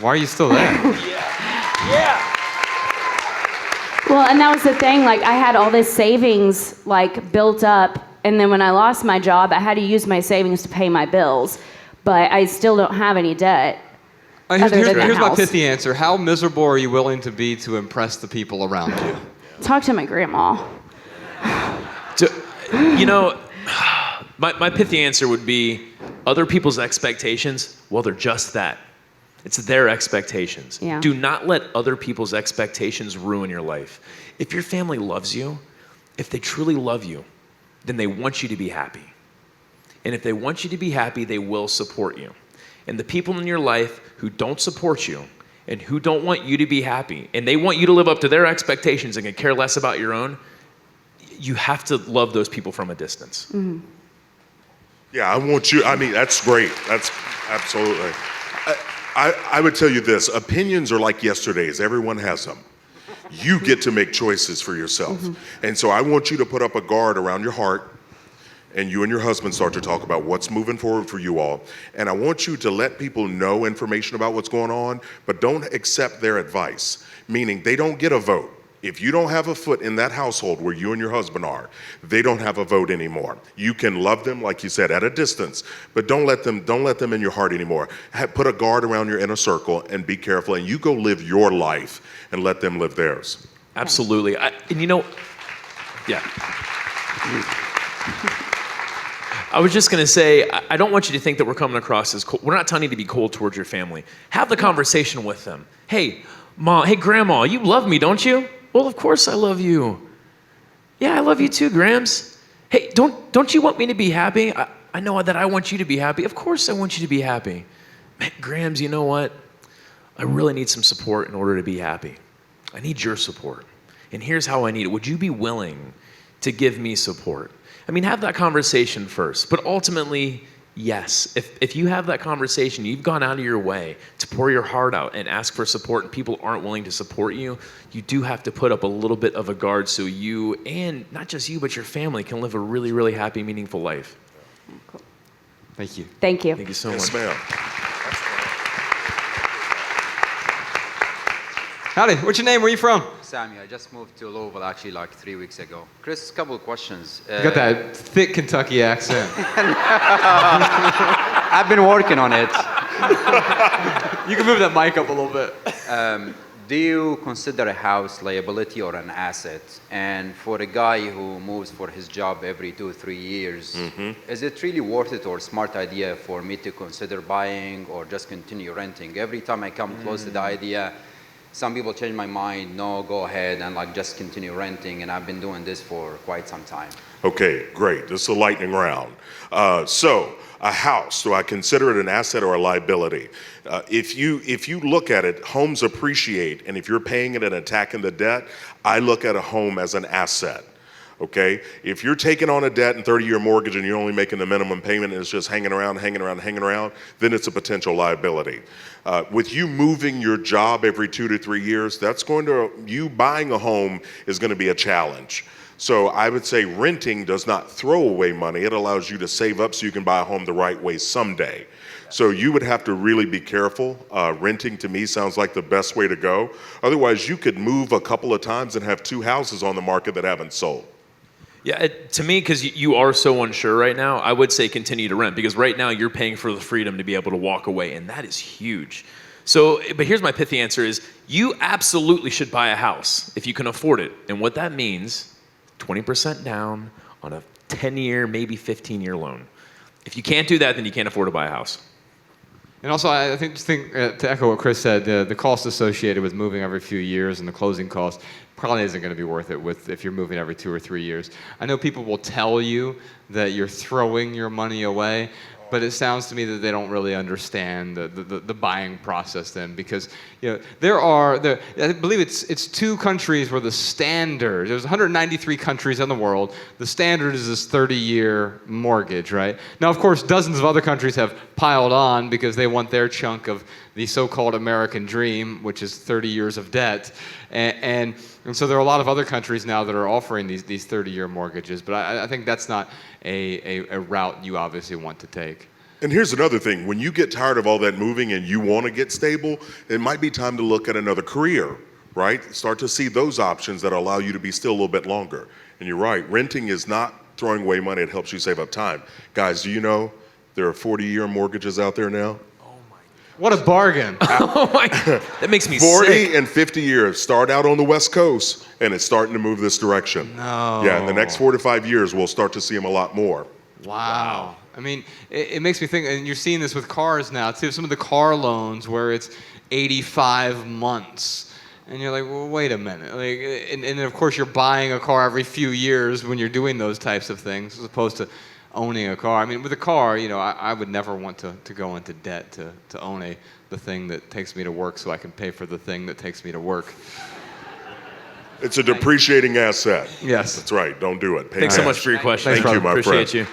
Why are you still there? Yeah. Well, and that was the thing. I had all this savings built up, and then when I lost my job, I had to use my savings to pay my bills, but I still don't have any debt. Here's my house. pithy answer. How miserable are you willing to be to impress the people around you? Talk to my grandma. My pithy answer would be other people's expectations, well, they're just that. It's their expectations. Yeah. Do not let other people's expectations ruin your life. If your family loves you, if they truly love you, then they want you to be happy. And if they want you to be happy, they will support you. And the people in your life who don't support you and who don't want you to be happy, and they want you to live up to their expectations and can care less about your own, you have to love those people from a distance. Mm-hmm. Yeah, I want you. I mean, that's great. That's absolutely. I would tell you this, opinions are like yesterday's, everyone has them. You get to make choices for yourself. And so I want you to put up a guard around your heart, and you and your husband start to talk about what's moving forward for you all. And I want you to let people know information about what's going on, but don't accept their advice, meaning they don't get a vote. If you don't have a foot in that household where you and your husband are, they don't have a vote anymore. You can love them, like you said, at a distance, but don't let them in your heart anymore. Put a guard around your inner circle and be careful, and you go live your life and let them live theirs. Absolutely. And you know, yeah. I was just going to say, I don't want you to think that we're coming across as cold. We're not telling you to be cold towards your family. Have the conversation with them. Hey, Mom, hey, Grandma, you love me, don't you? Well, of course I love you. Yeah, I love you too, Grams. Hey, don't you want me to be happy? I know that I want you to be happy. Of course I want you to be happy. Man, Grams, you know what? I really need some support in order to be happy. I need your support. And here's how I need it. Would you be willing to give me support? I mean, have that conversation first. But ultimately, yes, if you have that conversation, you've gone out of your way to pour your heart out and ask for support, and people aren't willing to support you, you do have to put up a little bit of a guard so you, and not just you, but your family can live a really, really happy, meaningful life. Cool. Thank you. Thank you. Thank you so Yes, much. ma'am. Howdy, what's your name? Where you from? Sammy, I just moved to Louisville actually like 3 weeks ago. Chris, a couple of questions. You got that thick Kentucky accent. I've been working on it. You can move that mic up a little bit. Do you consider a house liability or an asset? And for a guy who moves for his job every 2 or 3 years, is it really worth it or a smart idea for me to consider buying or just continue renting? Every time I come close to the idea, some people change my mind, no, go ahead and like just continue renting, and I've been doing this for quite some time. Okay, great. This is a lightning round. So, a house, do I consider it an asset or a liability? If you look at it, homes appreciate, and if you're paying it and attacking the debt, I look at a home as an asset. Okay? If you're taking on a debt and 30-year mortgage and you're only making the minimum payment and it's just hanging around, then it's a potential liability. With you moving your job every 2 to 3 years, you buying a home is going to be a challenge. So I would say renting does not throw away money. It allows you to save up so you can buy a home the right way someday. So you would have to really be careful. Renting to me sounds like the best way to go. Otherwise, you could move a couple of times and have 2 houses on the market that haven't sold. Yeah, to me, because you are so unsure right now, I would say continue to rent, because right now you're paying for the freedom to be able to walk away, and that is huge. So, but here's my pithy answer is, you absolutely should buy a house if you can afford it. And what that means, 20% down on a 10-year, maybe 15-year loan. If you can't do that, then you can't afford to buy a house. And also, I think to echo what Chris said, the cost associated with moving every few years and the closing cost probably isn't going to be worth it if you're moving every 2 or 3 years. I know people will tell you that you're throwing your money away, but it sounds to me that they don't really understand the buying process then, because I believe it's 2 countries where the standard, there's 193 countries in the world, the standard is this 30-year mortgage, right? Now, of course, dozens of other countries have piled on because they want their chunk of the so-called American dream, which is 30 years of debt. And so there are a lot of other countries now that are offering these 30-year mortgages, but I think that's not a route you obviously want to take. And here's another thing. When you get tired of all that moving and you want to get stable, it might be time to look at another career, right? Start to see those options that allow you to be still a little bit longer. And you're right, renting is not throwing away money. It helps you save up time. Guys, do you know there are 40-year mortgages out there now? What a bargain. Oh my God, that makes me 40 sick. and 50 years. Start out on the West Coast, and it's starting to move this direction. No. Yeah, in the next 4 to 5 years, we'll start to see them a lot more. Wow. I mean, it makes me think, and you're seeing this with cars now, too. Some of the car loans where it's 85 months. And you're like, well, wait a minute. And then, of course, you're buying a car every few years when you're doing those types of things, as opposed to owning a car. I mean, with a car, I would never want to go into debt to own the thing that takes me to work so I can pay for the thing that takes me to work. It's a depreciating asset. Yes. That's right. Don't do it. Pay Thanks so cash. much for your question. Thank you, my friend. Appreciate you.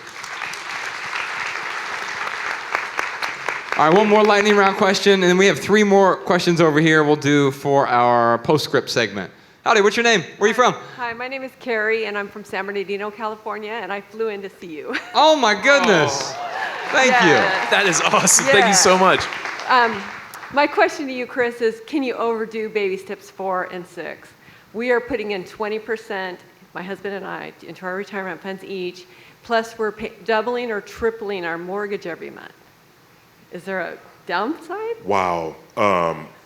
All right, one more lightning round question, and then we have 3 more questions over here we'll do for our postscript segment. Howdy, what's your name? Where are you from? Hi, my name is Carrie, and I'm from San Bernardino, California, and I flew in to see you. Oh my goodness. Thank you. That is awesome. Thank you so much. My question to you, Chris, is can you overdo baby steps 4 and 6? We are putting in 20%, my husband and I, into our retirement funds each, plus we're doubling or tripling our mortgage every month. Is there a downside? Wow.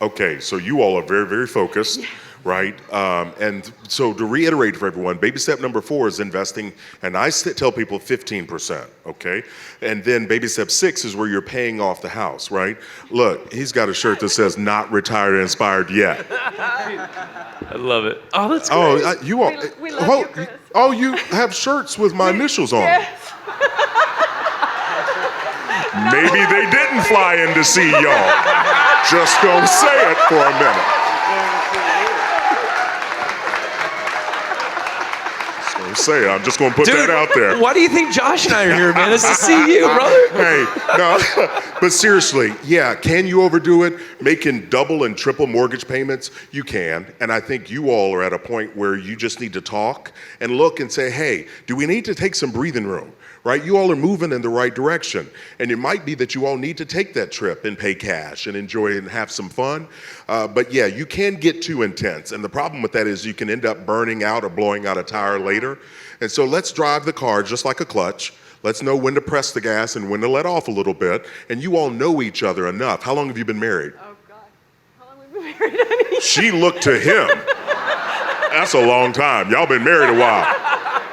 Okay, so you all are very, very focused, right? And so to reiterate for everyone, baby step number 4 is investing, and I tell people 15%, okay? And then baby step 6 is where you're paying off the house, right? Look, he's got a shirt that says not retired and inspired yet. I love it. Oh, that's great. Oh, you all. We love you, Chris. Oh, you have shirts with my initials on. Yes. Maybe they didn't fly in to see y'all. Just gonna say it for a minute. Just gonna say it. I'm just gonna put that out there. Why do you think Josh and I are here, man? It's to see you, brother. Hey, no, but seriously, yeah, can you overdo it? Making double and triple mortgage payments? You can. And I think you all are at a point where you just need to talk and look and say, hey, do we need to take some breathing room? Right? You all are moving in the right direction. And it might be that you all need to take that trip and pay cash and enjoy it and have some fun. But yeah, you can get too intense. And the problem with that is you can end up burning out or blowing out a tire later. And so let's drive the car just like a clutch. Let's know when to press the gas and when to let off a little bit. And you all know each other enough. How long have you been married? Oh, God. How long have we been married, honey? She looked to him. That's a long time. Y'all been married a while.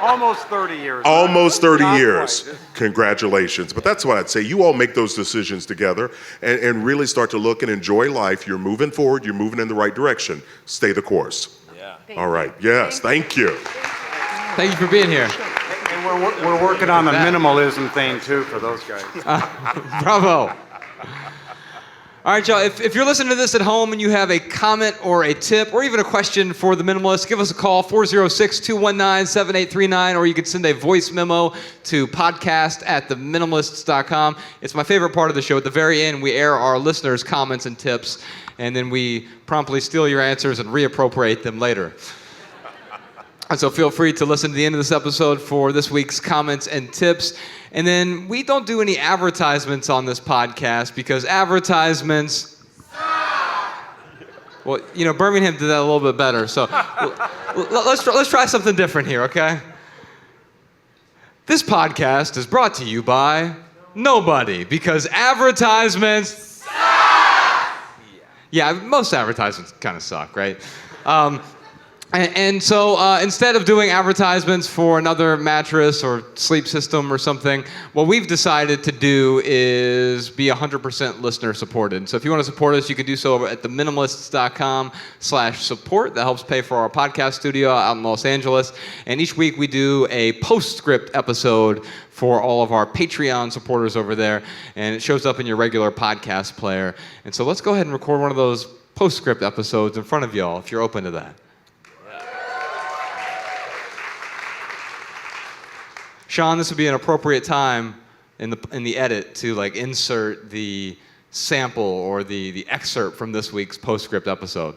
Almost 30 years. Almost 30 Not years. quite. Congratulations. But that's what I'd say. You all make those decisions together and really start to look and enjoy life. You're moving forward. You're moving in the right direction. Stay the course. Yeah. All right. Yes. Thank you. Thank you for being here. And we're working on the minimalism thing too for those guys. Bravo. All right, y'all, if you're listening to this at home and you have a comment or a tip or even a question for the Minimalists, give us a call, 406-219-7839, or you can send a voice memo to podcast@theminimalists.com. It's my favorite part of the show. At the very end, we air our listeners' comments and tips, and then we promptly steal your answers and reappropriate them later. And so feel free to listen to the end of this episode for this week's comments and tips. And then we don't do any advertisements on this podcast because advertisements... Well, you know, Birmingham did that a little bit better. So let's try something different here, okay? This podcast is brought to you by nobody because advertisements... Yeah, most advertisements kind of suck, right? And so instead of doing advertisements for another mattress or sleep system or something, what we've decided to do is be 100% listener supported. So if you want to support us, you can do so over at theminimalists.com/support. That helps pay for our podcast studio out in Los Angeles. And each week we do a postscript episode for all of our Patreon supporters over there. And it shows up in your regular podcast player. And so let's go ahead and record one of those postscript episodes in front of y'all if you're open to that. Sean, this would be an appropriate time in the edit to like insert the sample or the excerpt from this week's postscript episode.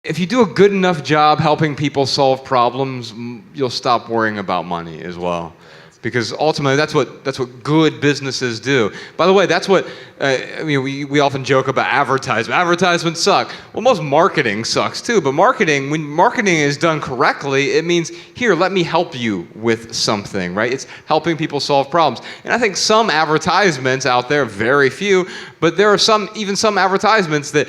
If you do a good enough job helping people solve problems, you'll stop worrying about money as well. Because ultimately, that's what good businesses do. By the way, that's what we often joke about advertisement. Advertisements suck. Well, most marketing sucks too. But when marketing is done correctly, it means here, let me help you with something, right? It's helping people solve problems. And I think some advertisements out there, very few, but there are some advertisements that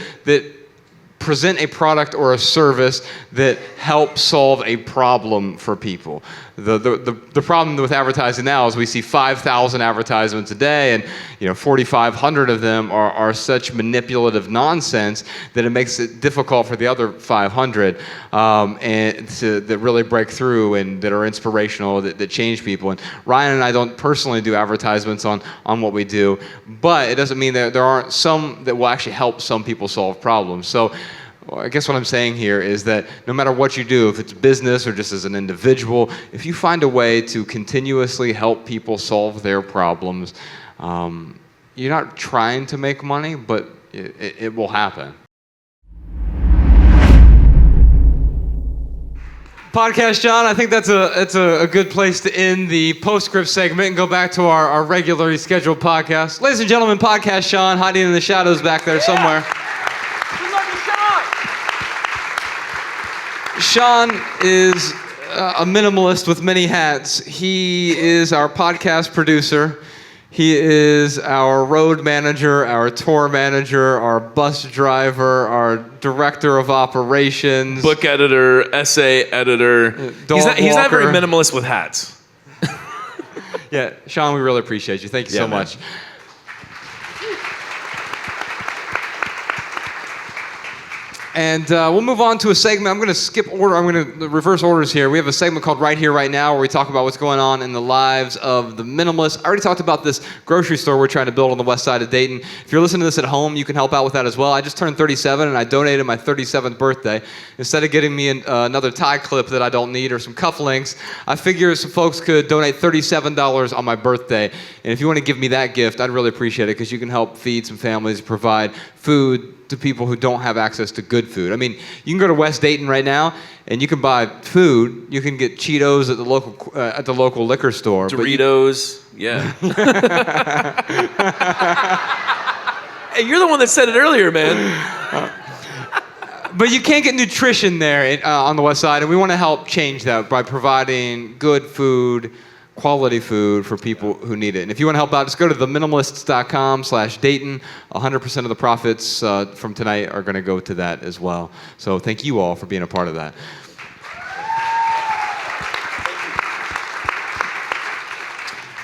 present a product or a service that helps solve a problem for people. The problem with advertising now is we see 5,000 advertisements a day, and 4,500 of them are such manipulative nonsense that it makes it difficult for the other 500 that really break through and that are inspirational, that change people. And Ryan and I don't personally do advertisements on what we do, but it doesn't mean that there aren't some that will actually help some people solve problems. So Well, I guess what I'm saying here is that no matter what you do, if it's business or just as an individual, if you find a way to continuously help people solve their problems, you're not trying to make money, but it will happen. Podcast, John, I think that's a good place to end the postscript segment and go back to our regularly scheduled podcast. Ladies and gentlemen, Podcast Sean, hiding in the shadows back there somewhere. Sean is a minimalist with many hats. He is our podcast producer. He is our road manager, our tour manager, our bus driver, our director of operations. Book editor, essay editor. He's not very minimalist with hats. Yeah, Sean, we really appreciate you. Thank you so much. And we'll move on to a segment. I'm going to skip order. I'm going to reverse orders here. We have a segment called Right Here, Right Now, where we talk about what's going on in the lives of the minimalists. I already talked about this grocery store we're trying to build on the west side of Dayton. If you're listening to this at home, you can help out with that as well. I just turned 37, and I donated my 37th birthday. Instead of getting me another tie clip that I don't need or some cufflinks, I figure some folks could donate $37 on my birthday. And if you want to give me that gift, I'd really appreciate it, because you can help feed some families, provide food to people who don't have access to good food. I mean, you can go to West Dayton right now, and you can buy food. You can get Cheetos at the local liquor store. Doritos, yeah. Hey, you're the one that said it earlier, man. But you can't get nutrition there on the west side, and we want to help change that by providing good food, quality food for people who need it. And if you want to help out, just go to theminimalists.com/Dayton. 100% of the profits from tonight are going to go to that as well. So thank you all for being a part of that.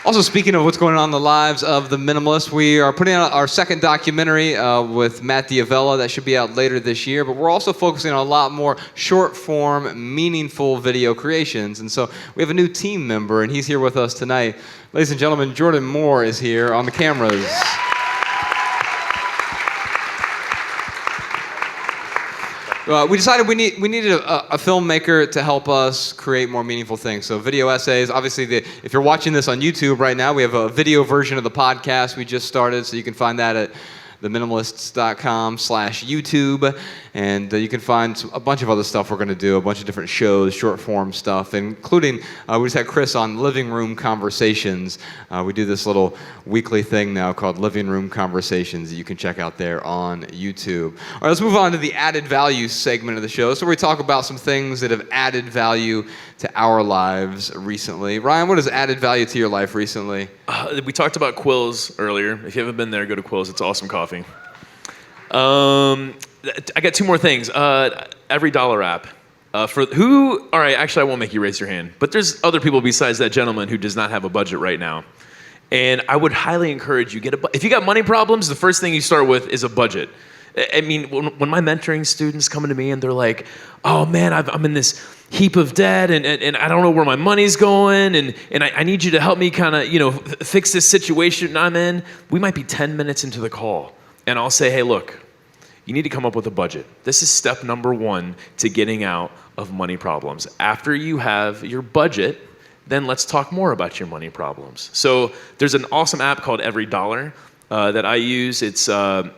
Also, speaking of what's going on in the lives of the minimalists, we are putting out our second documentary with Matt Diavella that should be out later this year, but we're also focusing on a lot more short-form, meaningful video creations. And so we have a new team member, and he's here with us tonight. Ladies and gentlemen, Jordan Moore is here on the cameras. We decided we needed a filmmaker to help us create more meaningful things. So video essays, obviously, if you're watching this on YouTube right now, we have a video version of the podcast we just started, so you can find that at theminimalists.com/YouTube, and you can find a bunch of other stuff we're going to do, a bunch of different shows, short form stuff, including we just had Chris on Living Room Conversations. We do this little weekly thing now called Living Room Conversations that you can check out there on YouTube. All right, let's move on to the added value segment of the show. So we talk about some things that have added value to our lives recently. Ryan, what has added value to your life recently? We talked about Quills earlier. If you haven't been there, go to Quills. It's awesome coffee. I got two more things. Every Dollar app. For who? All right, actually, I won't make you raise your hand. But there's other people besides that gentleman who does not have a budget right now. And I would highly encourage you, if you got money problems, the first thing you start with is a budget. I mean, when my mentoring students come to me and they're like, oh man, I'm in this heap of debt and I don't know where my money's going and I need you to help me kind of, fix this situation I'm in, we might be 10 minutes into the call. And I'll say, hey, look, you need to come up with a budget. This is step number one to getting out of money problems. After you have your budget, then let's talk more about your money problems. So there's an awesome app called Every Dollar that I use. It's a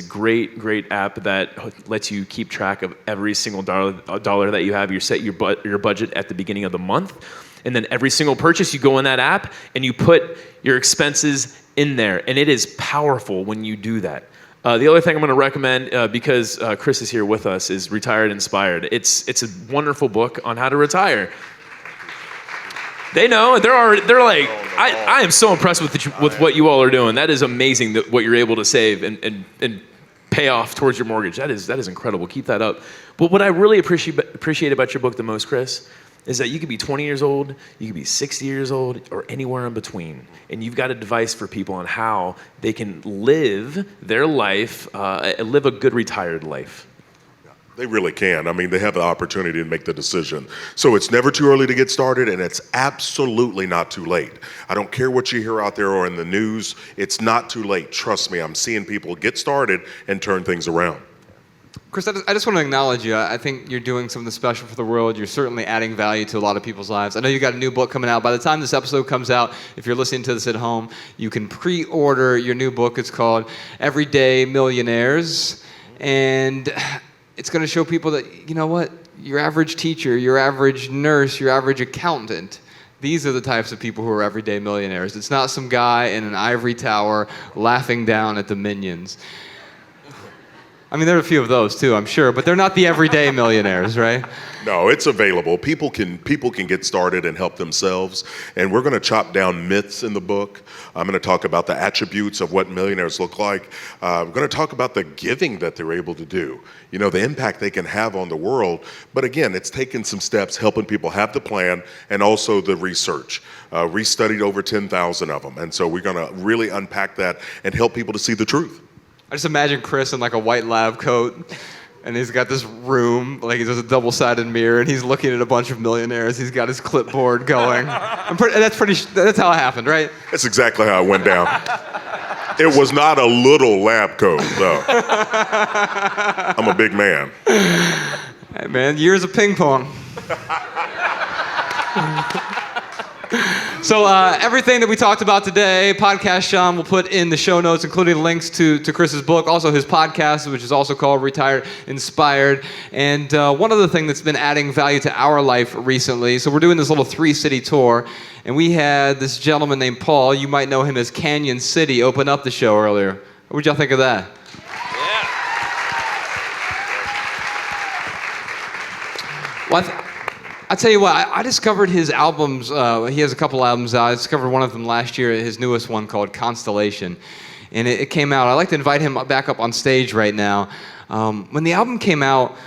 great app that lets you keep track of every single dollar that you have. You set your budget at the beginning of the month, and then every single purchase you go in that app and you put your expenses in there, and it is powerful when you do that. The other thing I'm going to recommend, because Chris is here with us, is Retired Inspired. It's a wonderful book on how to retire. They know. They're like, I am so impressed with what you all are doing. That is amazing, that what you're able to save and pay off towards your mortgage. That is incredible. Keep that up. But what I really appreciate about your book the most, Chris, is that you could be 20 years old, you could be 60 years old, or anywhere in between. And you've got advice for people on how they can live their life, live a good retired life. They really can. I mean, they have the opportunity to make the decision. So it's never too early to get started, and it's absolutely not too late. I don't care what you hear out there or in the news. It's not too late. Trust me, I'm seeing people get started and turn things around. Chris, I just want to acknowledge you. I think you're doing something special for the world. You're certainly adding value to a lot of people's lives. I know you got a new book coming out. By the time this episode comes out, if you're listening to this at home, you can pre-order your new book. It's called Everyday Millionaires. And it's going to show people that, you know what, your average teacher, your average nurse, your average accountant, these are the types of people who are everyday millionaires. It's not some guy in an ivory tower laughing down at the minions. I mean, there are a few of those too, I'm sure, but they're not the everyday millionaires, right? No, it's available. People can get started and help themselves. And we're going to chop down myths in the book. I'm going to talk about the attributes of what millionaires look like. We're going to talk about the giving that they're able to do, you know, the impact they can have on the world. But again, it's taking some steps, helping people have the plan and also the research. We studied over 10,000 of them. And so we're going to really unpack that and help people to see the truth. I just imagine Chris in like a white lab coat, and he's got this room, like there's a double-sided mirror, and he's looking at a bunch of millionaires. He's got his clipboard going. That's how it happened, right? That's exactly how it went down. It was not a little lab coat, though. I'm a big man. Hey, man, years of ping pong. So everything that we talked about today, podcast Sean will put in the show notes, including links to Chris's book, also his podcast, which is also called Retired Inspired. And one other thing that's been adding value to our life recently, so we're doing this little 3-city tour, and we had this gentleman named Paul, you might know him as Canyon City, open up the show earlier. What would y'all think of that? Yeah. Well, I tell you what, I discovered his albums. He has a couple albums out. I discovered one of them last year, his newest one called Constellation. And it came out. I'd like to invite him back up on stage right now. When the album came out,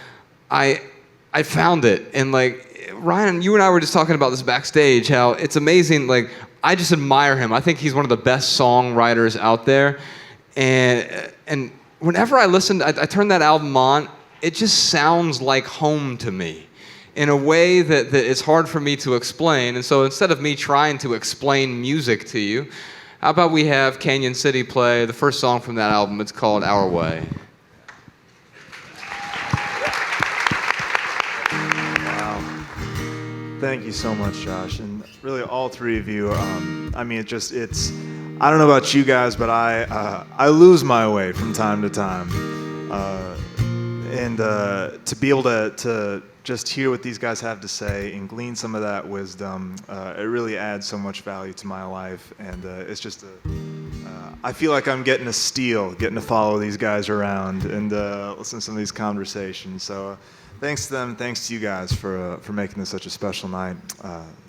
I found it. And like, Ryan, you and I were just talking about this backstage, how it's amazing. Like, I just admire him. I think he's one of the best songwriters out there. And whenever I listen, I turn that album on, it just sounds like home to me, in a way that is hard for me to explain. And so instead of me trying to explain music to you, how about we have Canyon City play the first song from that album. It's called Our Way. Wow. Thank you so much, Josh. And really all three of you, I mean, it's, I don't know about you guys, but I lose my way from time to time. And to be able to just hear what these guys have to say and glean some of that wisdom, it really adds so much value to my life. And it's just, I feel like I'm getting to follow these guys around and listen to some of these conversations. So thanks to them, thanks to you guys for making this such a special night.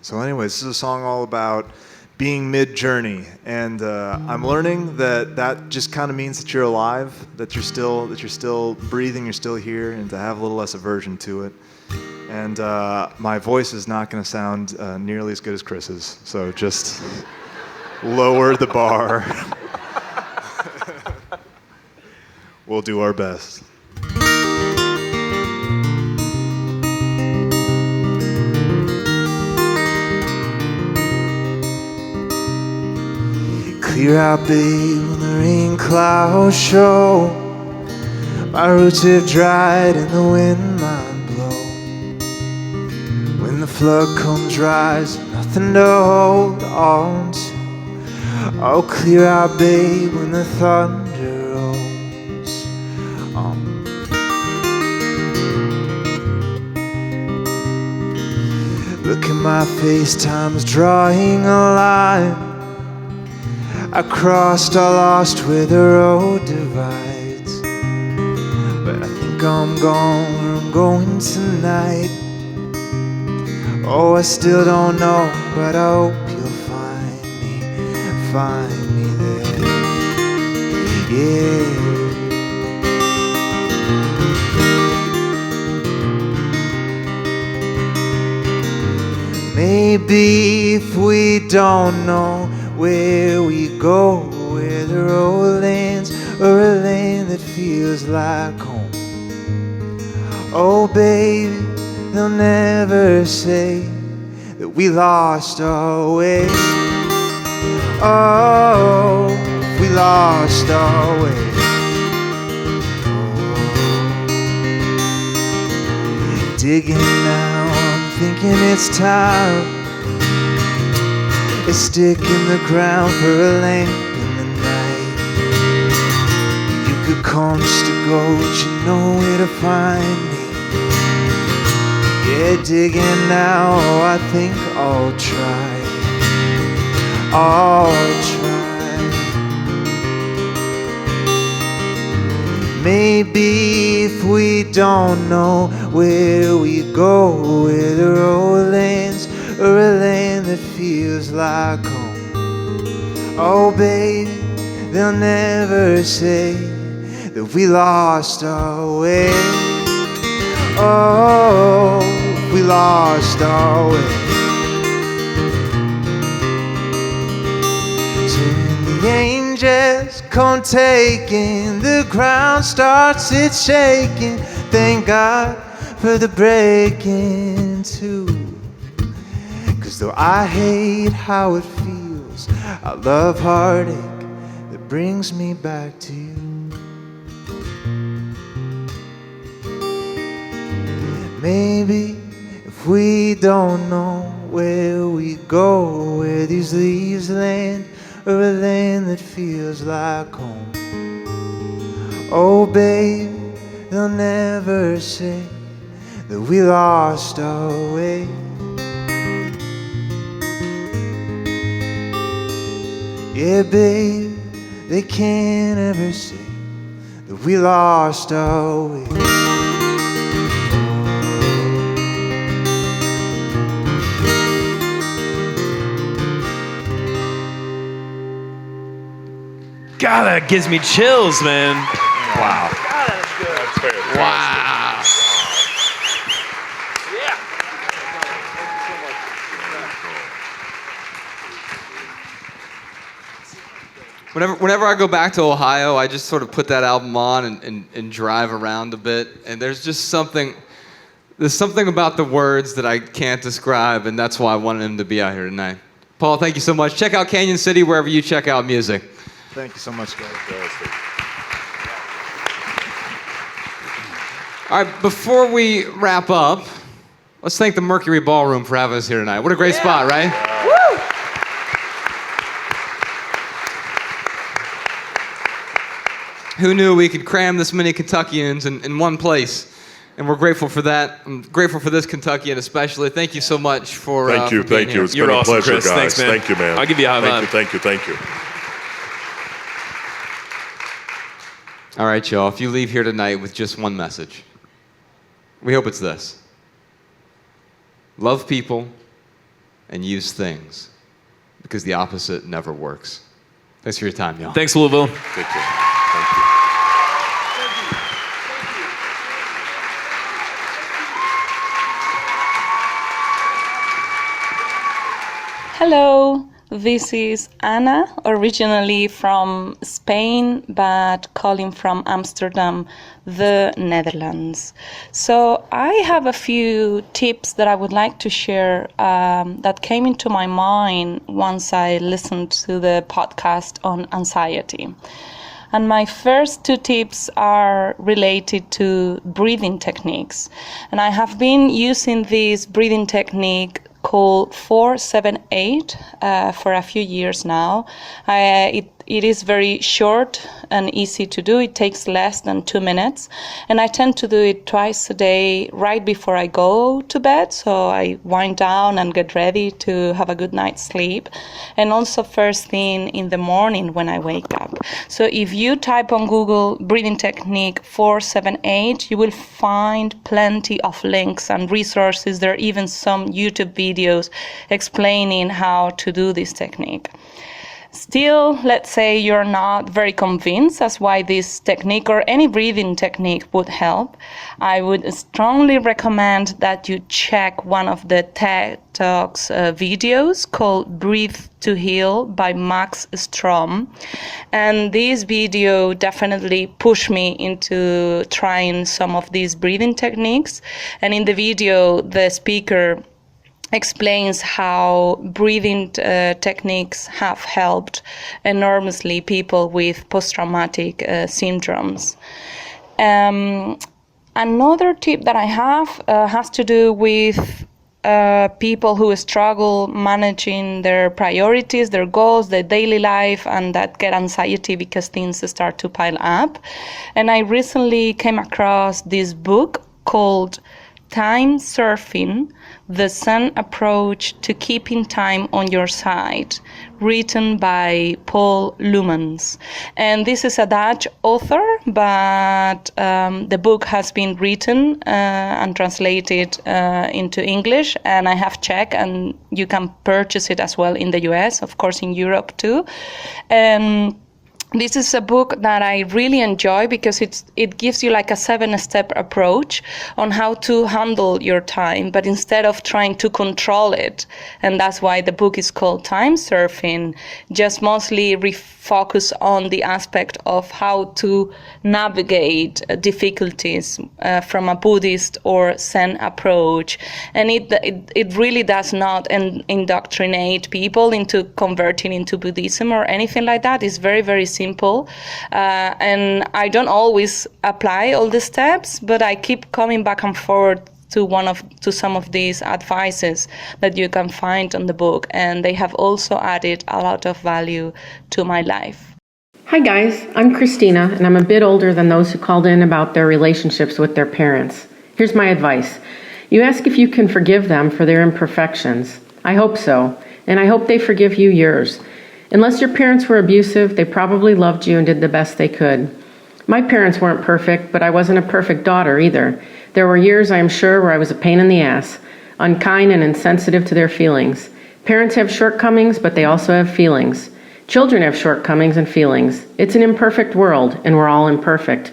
So anyways, this is a song all about being mid-journey, and I'm learning that just kind of means that you're alive, that you're still breathing, you're still here, and to have a little less aversion to it. And my voice is not going to sound nearly as good as Chris's, so just lower the bar. We'll do our best. Clear out, babe, when the rain clouds show. My roots have dried and the wind might blow. When the flood comes rising, nothing to hold on to. Oh, clear out, babe, when the thunder rolls. Look at my face, time's drawing a line. I crossed, I lost where the road divides. But I think I'm gone where I'm going tonight. Oh, I still don't know, but I hope you'll find me there. Yeah. Maybe if we don't know where we go, where the road lands, or a land that feels like home. Oh, baby, they'll never say that we lost our way. Oh, we lost our way. Oh. digging now, I'm thinking it's time. A stick in the ground for a lamp in the night. You could come just to go, but you know where to find me. Yeah, digging now, I think I'll try. I'll try. Maybe if we don't know where we go, where the road lands, or a land that feels like home. Oh baby, they'll never say that we lost our way. Oh, we lost our way. So when the angels come taking, the ground starts it shaking. Thank God for the breaking too. 'Cause though I hate how it feels, I love heartache that brings me back to you. Maybe if we don't know where we go, where these leaves land, or a land that feels like home. Oh baby, they'll never say that we lost our way. Yeah baby, they can't ever say that we lost our way. God, that gives me chills, man. Wow. That's fantastic. Wow. Whenever I go back to Ohio, I just sort of put that album on and drive around a bit, and there's something about the words that I can't describe, and that's why I wanted him to be out here tonight. Paul, thank you so much. Check out Canyon City wherever you check out music. Thank you so much, guys. All right, before we wrap up, let's thank the Mercury Ballroom for having us here tonight. What a great spot, right? Woo! Who knew we could cram this many Kentuckians in one place? And we're grateful for that. I'm grateful for this Kentuckian especially. Thank you so much for Thank you, for being thank you. here. It's You're been a awesome, pleasure, Chris. guys. Thanks, man. Thank you, man. I'll give you a high five. Thank you, thank you. All right, y'all. If you leave here tonight with just one message, we hope it's this. Love people and use things, because the opposite never works. Thanks for your time, y'all. Thanks, Louisville. Take care. Thank you. Hello, this is Anna, originally from Spain, but calling from Amsterdam, the Netherlands. So I have a few tips that I would like to share that came into my mind once I listened to the podcast on anxiety. And my first two tips are related to breathing techniques. And I have been using this breathing technique called 478 for a few years now. It is very short and easy to do. It takes less than 2 minutes. And I tend to do it twice a day right before I go to bed. So I wind down and get ready to have a good night's sleep. And also first thing in the morning when I wake up. So if you type on Google breathing technique 478, you will find plenty of links and resources. There are even some YouTube videos explaining how to do this technique. Still, let's say you're not very convinced as why this technique or any breathing technique would help. I would strongly recommend that you check one of the TED Talks videos called Breathe to Heal by Max Strom. And this video definitely pushed me into trying some of these breathing techniques. And in the video, the speaker explains how breathing techniques have helped enormously people with post-traumatic syndromes. Another tip that I have has to do with people who struggle managing their priorities, their goals, their daily life, and that get anxiety because things start to pile up. And I recently came across this book called Time Surfing, The Zen Approach to Keeping Time on Your Side, written by Paul Lumans. And this is a Dutch author, but the book has been written and translated into English, and I have checked, and you can purchase it as well in the US, of course in Europe too. This is a book that I really enjoy because it gives you like a 7-step approach on how to handle your time, but instead of trying to control it, and that's why the book is called Time Surfing, just mostly refocus on the aspect of how to navigate difficulties from a Buddhist or Zen approach. And it really does not indoctrinate people into converting into Buddhism or anything like that. It's very, very simple, and I don't always apply all the steps, but I keep coming back and forward to some of these advices that you can find on the book, and they have also added a lot of value to my life. Hi guys, I'm Christina, and I'm a bit older than those who called in about their relationships with their parents. Here's my advice. You ask if you can forgive them for their imperfections. I hope so, and I hope they forgive you yours. Unless your parents were abusive, they probably loved you and did the best they could. My parents weren't perfect, but I wasn't a perfect daughter either. There were years, I am sure, where I was a pain in the ass, unkind and insensitive to their feelings. Parents have shortcomings, but they also have feelings. Children have shortcomings and feelings. It's an imperfect world, and we're all imperfect.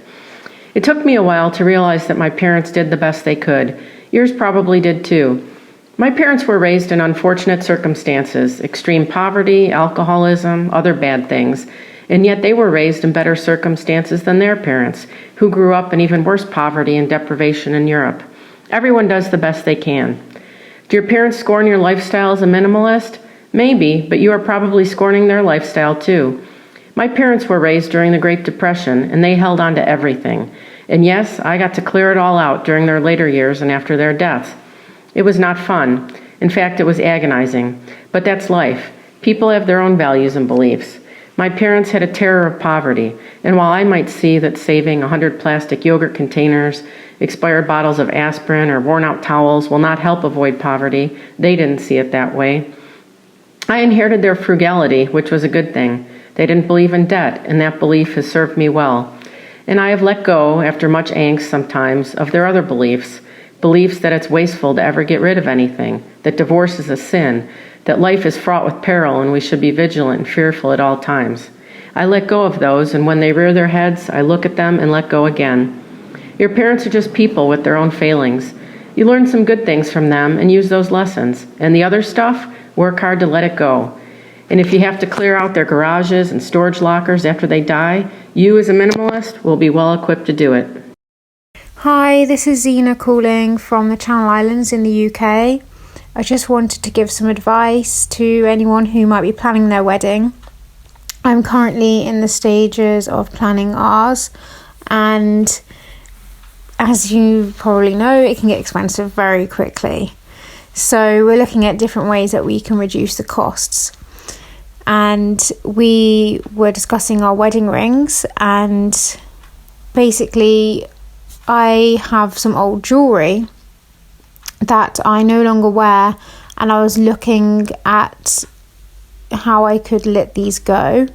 It took me a while to realize that my parents did the best they could. Yours probably did too. My parents were raised in unfortunate circumstances, extreme poverty, alcoholism, other bad things, and yet they were raised in better circumstances than their parents, who grew up in even worse poverty and deprivation in Europe. Everyone does the best they can. Do your parents scorn your lifestyle as a minimalist? Maybe, but you are probably scorning their lifestyle too. My parents were raised during the Great Depression, and they held on to everything. And yes, I got to clear it all out during their later years and after their death. It was not fun. In fact, it was agonizing. But that's life. People have their own values and beliefs. My parents had a terror of poverty, and while I might see that saving 100 plastic yogurt containers, expired bottles of aspirin, or worn-out towels will not help avoid poverty, they didn't see it that way. I inherited their frugality, which was a good thing. They didn't believe in debt, and that belief has served me well. And I have let go, after much angst sometimes, of their other beliefs that it's wasteful to ever get rid of anything, that divorce is a sin, that life is fraught with peril and we should be vigilant and fearful at all times. I let go of those, and when they rear their heads, I look at them and let go again. Your parents are just people with their own failings. You learn some good things from them and use those lessons, and the other stuff, work hard to let it go. And if you have to clear out their garages and storage lockers after they die, you as a minimalist will be well equipped to do it. Hi, this is Zena calling from the Channel Islands in the UK. I just wanted to give some advice to anyone who might be planning their wedding. I'm currently in the stages of planning ours, and as you probably know, it can get expensive very quickly. So we're looking at different ways that we can reduce the costs. And we were discussing our wedding rings, and basically I have some old jewellery that I no longer wear, and I was looking at how I could let these go.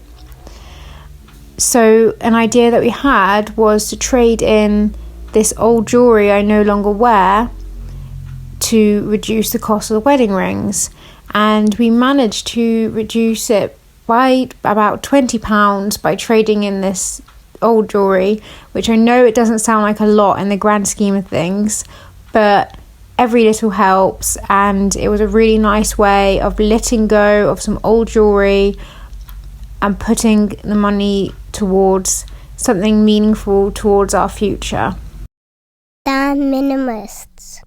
So an idea that we had was to trade in this old jewellery I no longer wear to reduce the cost of the wedding rings, and we managed to reduce it by about £20 by trading in this old jewellery, which I know it doesn't sound like a lot in the grand scheme of things, but every little helps, and it was a really nice way of letting go of some old jewellery and putting the money towards something meaningful towards our future. The Minimalists.